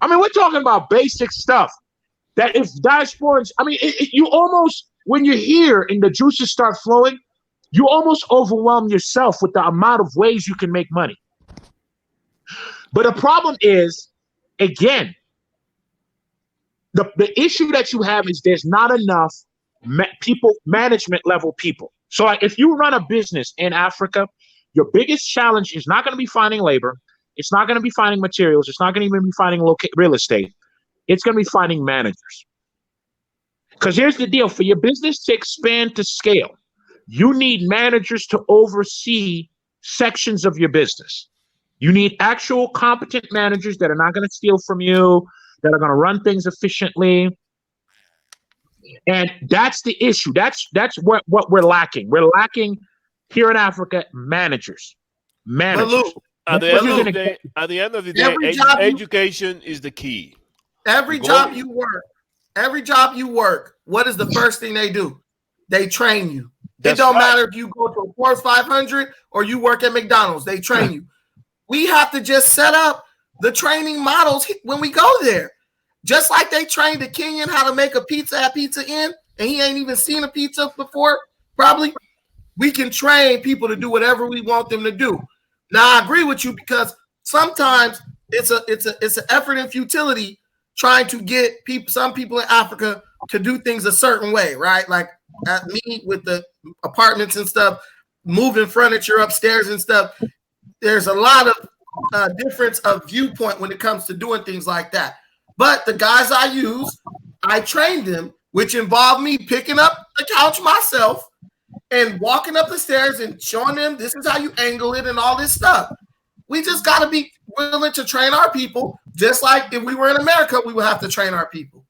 Speaker 3: I mean, we're talking about basic stuff that if diasporans, I mean, you almost, when you're here and the juices start flowing, you almost overwhelm yourself with the amount of ways you can make money. But the problem is, again, the issue that you have is there's not enough management level people. So like, if you run a business in Africa, your biggest challenge is not going to be finding labor. It's not going to be finding materials. It's not going to even be finding real estate. It's going to be finding managers. Because here's the deal. For your business to expand to scale, you need managers to oversee sections of your business. You need actual competent managers that are not going to steal from you, that are going to run things efficiently. And that's the issue. That's what we're lacking. We're lacking here in Africa managers.
Speaker 2: At the end of the day, education is the key.
Speaker 4: Every job you work, what is the first thing they do? They train you. It don't matter if you go to a Forbes 500 or you work at McDonald's, they train you. We have to just set up the training models when we go there. Just like they trained the Kenyan how to make a pizza at Pizza Inn, and he ain't even seen a pizza before, probably. We can train people to do whatever we want them to do. Now, I agree with you, because sometimes it's an effort and futility trying to get some people in Africa to do things a certain way, right? Like at me with the apartments and stuff, moving furniture upstairs and stuff. There's a lot of difference of viewpoint when it comes to doing things like that. But the guys I use, I trained them, which involved me picking up the couch myself and walking up the stairs and showing them this is how you angle it and all this stuff. We just got to be willing to train our people, just like if we were in America, we would have to train our people.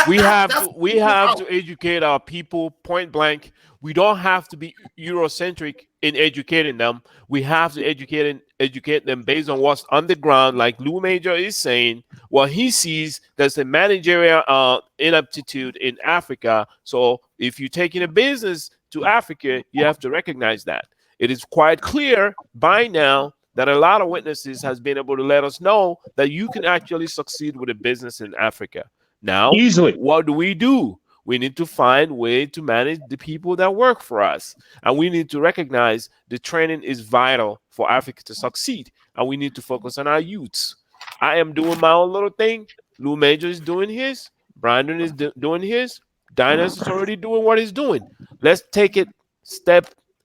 Speaker 2: We have to educate our people point blank. We don't have to be Eurocentric in educating them. We have to educate them based on what's on the ground. Like Lou Major is saying, what he sees, there's a managerial inaptitude in Africa. So if you're taking a business to Africa, you have to recognize that. It is quite clear by now that a lot of witnesses has been able to let us know that you can actually succeed with a business in Africa. Now,
Speaker 3: easily,
Speaker 2: what do? We need to find a way to manage the people that work for us. And we need to recognize the training is vital for Africa to succeed. And we need to focus on our youths. I am doing my own little thing. Lou Major is doing his. Brandon is doing his. Dinas is already doing what he's doing. Let's take it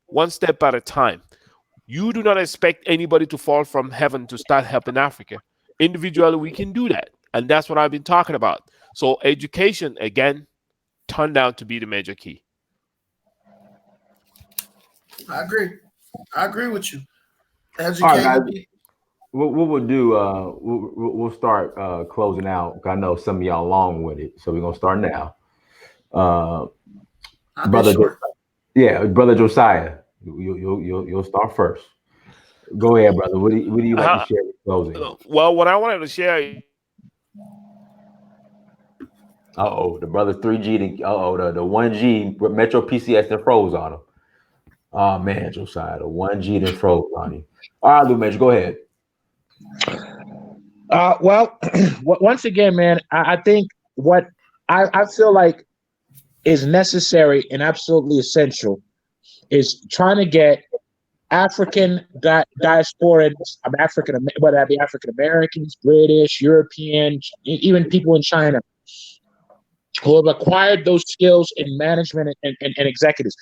Speaker 2: one step at a time. You do not expect anybody to fall from heaven to start helping Africa. Individually, we can do that. And that's what I've been talking about. So education, again, turned out to be the major key.
Speaker 4: I agree with you.
Speaker 1: All right, guys. What we'll do, we'll start closing out. I know some of y'all long with it, so we're gonna start now. Brother, Brother Josiah, you'll start first. Go ahead, brother. What do you like to share in closing?
Speaker 2: Well, what I wanted to share.
Speaker 1: The brother 3G. The 1G Metro PCS that froze on him. Oh man, Josiah, the 1G that froze on him. All right, Lou Major, go ahead.
Speaker 3: Well, once again, man, I think what I feel like is necessary and absolutely essential is trying to get African diasporans, whether that be African Americans, British, European, even people in China who have acquired those skills in management and executives.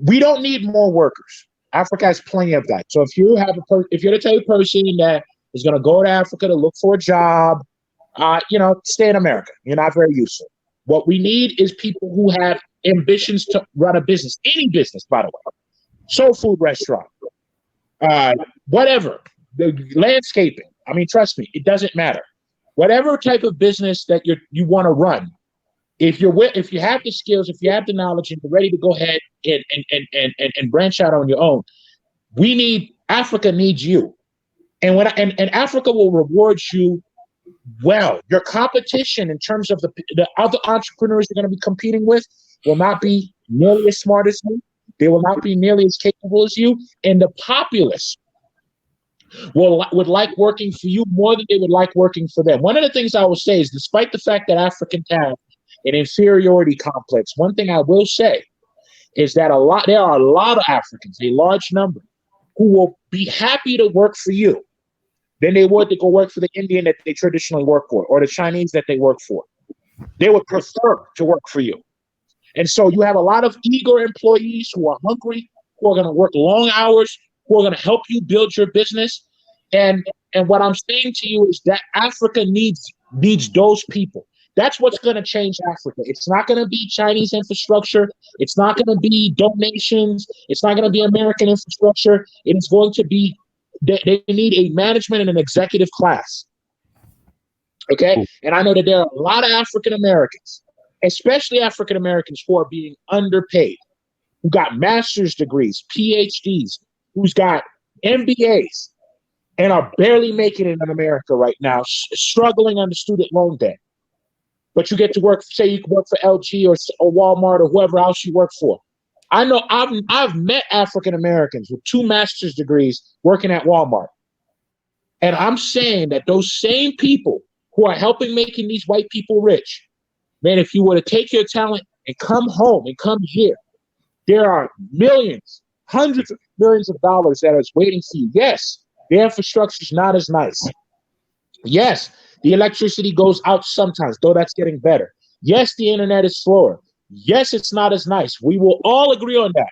Speaker 3: We don't need more workers. Africa has plenty of that. So if you're the type of person that is going to go to Africa to look for a job, stay in America. You're not very useful. What we need is people who have ambitions to run a business, any business, by the way, soul food restaurant, whatever, the landscaping. I mean, trust me, it doesn't matter. Whatever type of business that you want to run, if you have the skills, if you have the knowledge, and you're ready to go ahead and branch out on your own, Africa needs you, and Africa will reward you well. Your competition in terms of the other entrepreneurs you're going to be competing with will not be nearly as smart as you. They will not be nearly as capable as you, and the populace would like working for you more than they would like working for them. One of the things I will say is, despite the fact that Africans have an inferiority complex, one thing I will say is that there are a lot of Africans, a large number, who will be happy to work for you than they would to go work for the Indian that they traditionally work for, or the Chinese that they work for. They would prefer to work for you. And so you have a lot of eager employees who are hungry, who are going to work long hours, who are going to help you build your business. And what I'm saying to you is that Africa needs those people. That's what's going to change Africa. It's not going to be Chinese infrastructure. It's not going to be donations. It's not going to be American infrastructure. It is going to be, they need a management and an executive class. Okay? And I know that there are a lot of African Americans, especially African Americans, who are being underpaid, who got master's degrees, PhDs, who's got MBAs, and are barely making it in America right now, struggling under student loan debt. But you get to work, say you can work for LG or Walmart or whoever else you work for. I know I've met African Americans with 2 master's degrees working at Walmart. And I'm saying that those same people who are helping making these white people rich, man, if you were to take your talent and come home and come here, there are millions, hundreds of millions of dollars that is waiting for you. Yes, the infrastructure is not as nice. Yes, the electricity goes out sometimes, though that's getting better. Yes, the internet is slower. Yes, it's not as nice. We will all agree on that.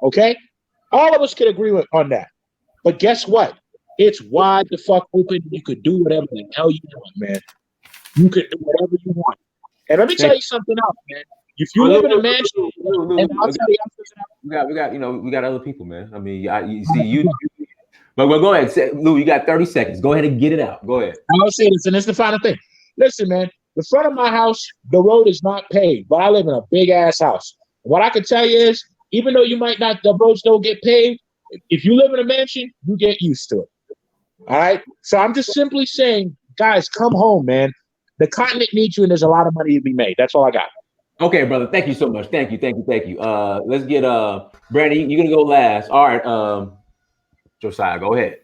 Speaker 3: Okay? All of us could agree on that. But guess what? It's wide the fuck open. You could do whatever the hell you want, man. You could do whatever you want. And let me tell you something else, man. If you live in a mansion, and I'll tell you,
Speaker 1: we got other people, man. I mean, you see, but go ahead, Lou. You got 30 seconds. Go ahead and get it out. Go ahead.
Speaker 3: I'll say this, and it's the final thing. Listen, man, the front of my house, the road is not paved, but I live in a big ass house. What I can tell you is, even though you might not, the roads don't get paved, if you live in a mansion, you get used to it. All right. So I'm just simply saying, guys, come home, man. The continent needs you, and there's a lot of money to be made. That's all I got.
Speaker 1: Okay, brother. Thank you so much. Thank you. Let's get Brandon, you're gonna go last. All right, Josiah, go ahead.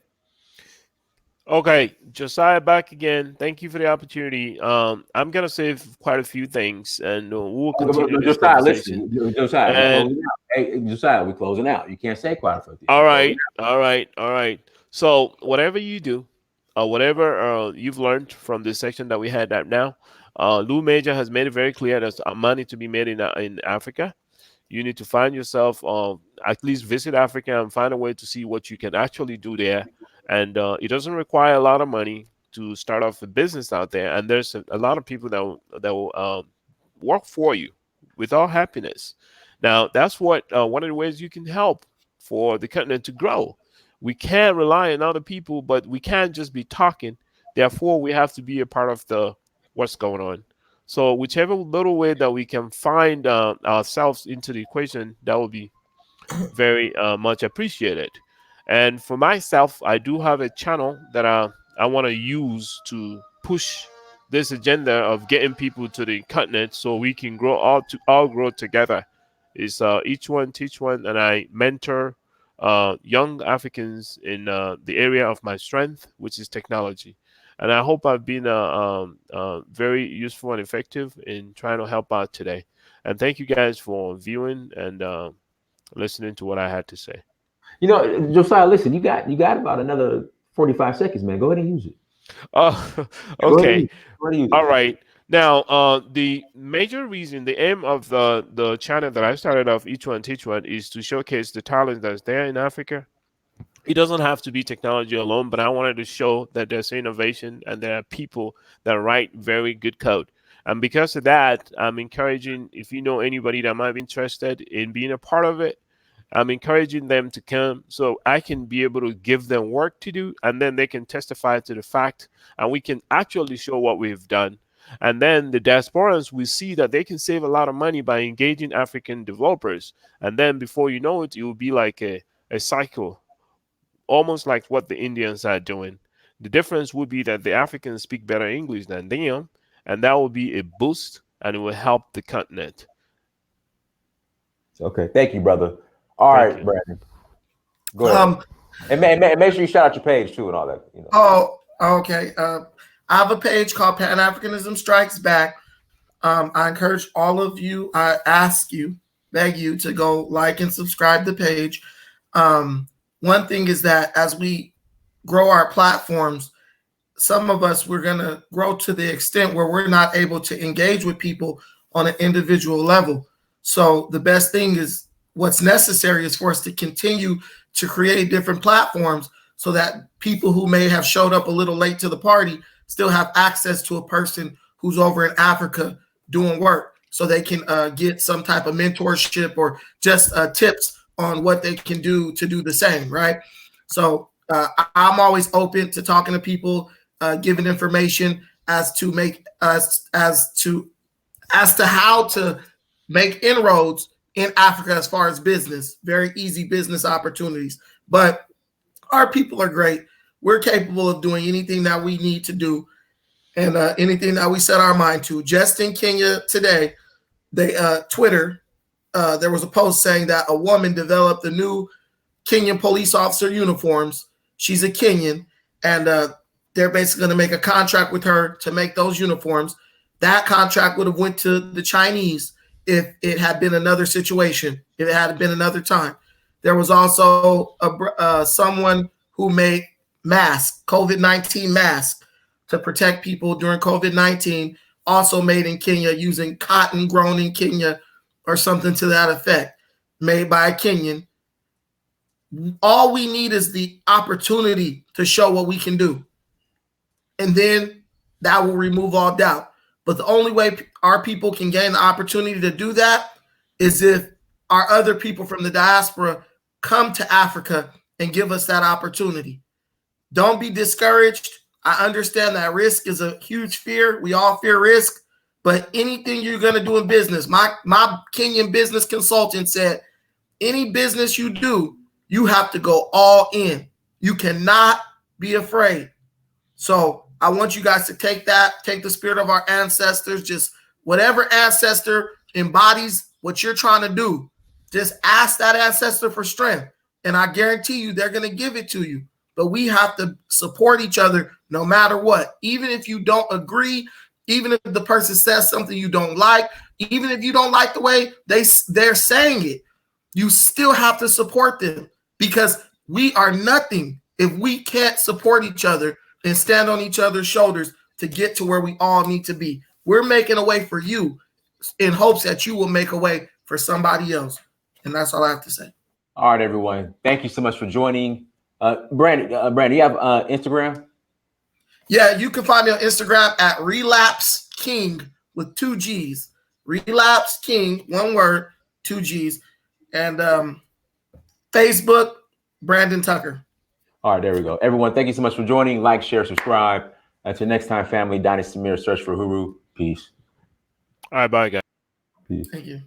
Speaker 2: Okay, Josiah back again. Thank you for the opportunity. I'm gonna save quite a few things, and we'll continue this
Speaker 1: Josiah,
Speaker 2: conversation.
Speaker 1: listen, Josiah, we're closing out. Hey, Josiah, we're closing out. You can't say quite a few things.
Speaker 2: All right. So whatever you do, whatever you've learned from this section that we had now, Lou Major has made it very clear there's money to be made in Africa. You need to find yourself, at least visit Africa and find a way to see what you can actually do there. And it doesn't require a lot of money to start off a business out there. And there's a lot of people that will work for you with all happiness. Now, that's what one of the ways you can help for the continent to grow. We can't rely on other people, but we can't just be talking. Therefore, we have to be a part of the what's going on. So whichever little way that we can find ourselves into the equation, that will be very much appreciated. And for myself, I do have a channel that I want to use to push this agenda of getting people to the continent so we can all grow together. Is each one teach one, and I mentor young Africans in the area of my strength, which is technology. And I hope I've been very useful and effective in trying to help out today. And thank you guys for viewing and listening to what I had to say.
Speaker 1: You know, Josiah, listen, you got about another 45 seconds, man. Go ahead and use it.
Speaker 2: Okay.
Speaker 1: Go ahead and use it.
Speaker 2: All right. Now, the major reason, the aim of the channel that I started off, Each One Teach One, is to showcase the talent that's there in Africa. It doesn't have to be technology alone, but I wanted to show that there's innovation and there are people that write very good code. And because of that, I'm encouraging, if you know anybody that might be interested in being a part of it, I'm encouraging them to come so I can be able to give them work to do, and then they can testify to the fact, and we can actually show what we've done. And then the diasporans will see that they can save a lot of money by engaging African developers. And then before you know it, it will be like a cycle, almost like what the Indians are doing. The difference would be that the Africans speak better English than them, and that will be a boost, and it will help the continent.
Speaker 1: Okay, thank you, brother. All right, Brandon. Go ahead. And make sure you shout out your page too and all that. You know.
Speaker 4: Oh, okay. I have a page called Pan-Africanism Strikes Back. I encourage all of you, I beg you to go like and subscribe to the page. One thing is that as we grow our platforms, some of us, we're going to grow to the extent where we're not able to engage with people on an individual level. So the best thing is, what's necessary is for us to continue to create different platforms so that people who may have showed up a little late to the party still have access to a person who's over in Africa doing work, so they can get some type of mentorship or just tips on what they can do to do the same, right? So I'm always open to talking to people, giving information as to how to make inroads in Africa as far as business, very easy business opportunities. But our people are great. We're capable of doing anything that we need to do and anything that we set our mind to. Just in Kenya today, Twitter, there was a post saying that a woman developed the new Kenyan police officer uniforms. She's a Kenyan, and they're basically going to make a contract with her to make those uniforms. That contract would have went to the Chinese if it had been another situation, if it had been another time. There was also someone who made masks, COVID-19 masks, to protect people during COVID-19, also made in Kenya using cotton grown in Kenya or something to that effect, made by a Kenyan. All we need is the opportunity to show what we can do. And then that will remove all doubt. But the only way our people can gain the opportunity to do that is if our other people from the diaspora come to Africa and give us that opportunity. Don't be discouraged. I understand that risk is a huge fear. We all fear risk, but anything you're going to do in business, my Kenyan business consultant said, any business you do, you have to go all in. You cannot be afraid. So I want you guys to take the spirit of our ancestors, just whatever ancestor embodies what you're trying to do, just ask that ancestor for strength. And I guarantee you they're going to give it to you. But we have to support each other no matter what. Even if you don't agree, even if the person says something you don't like, even if you don't like the way they're saying it, you still have to support them, because we are nothing if we can't support each other and stand on each other's shoulders to get to where we all need to be. We're making a way for you in hopes that you will make a way for somebody else. And that's all I have to say.
Speaker 1: All right, everyone. Thank you so much for joining. Brandon, you have Instagram?
Speaker 4: Yeah, you can find me on Instagram at Relapse King with 2 G's. Relapse King, one word, 2 G's. And Facebook, Brandon Tucker.
Speaker 1: All right, there we go. Everyone, thank you so much for joining. Like, share, subscribe. Until next time, family, Donnie Samir, search for Huru. Peace.
Speaker 2: All right, bye, guys.
Speaker 1: Peace.
Speaker 4: Thank you.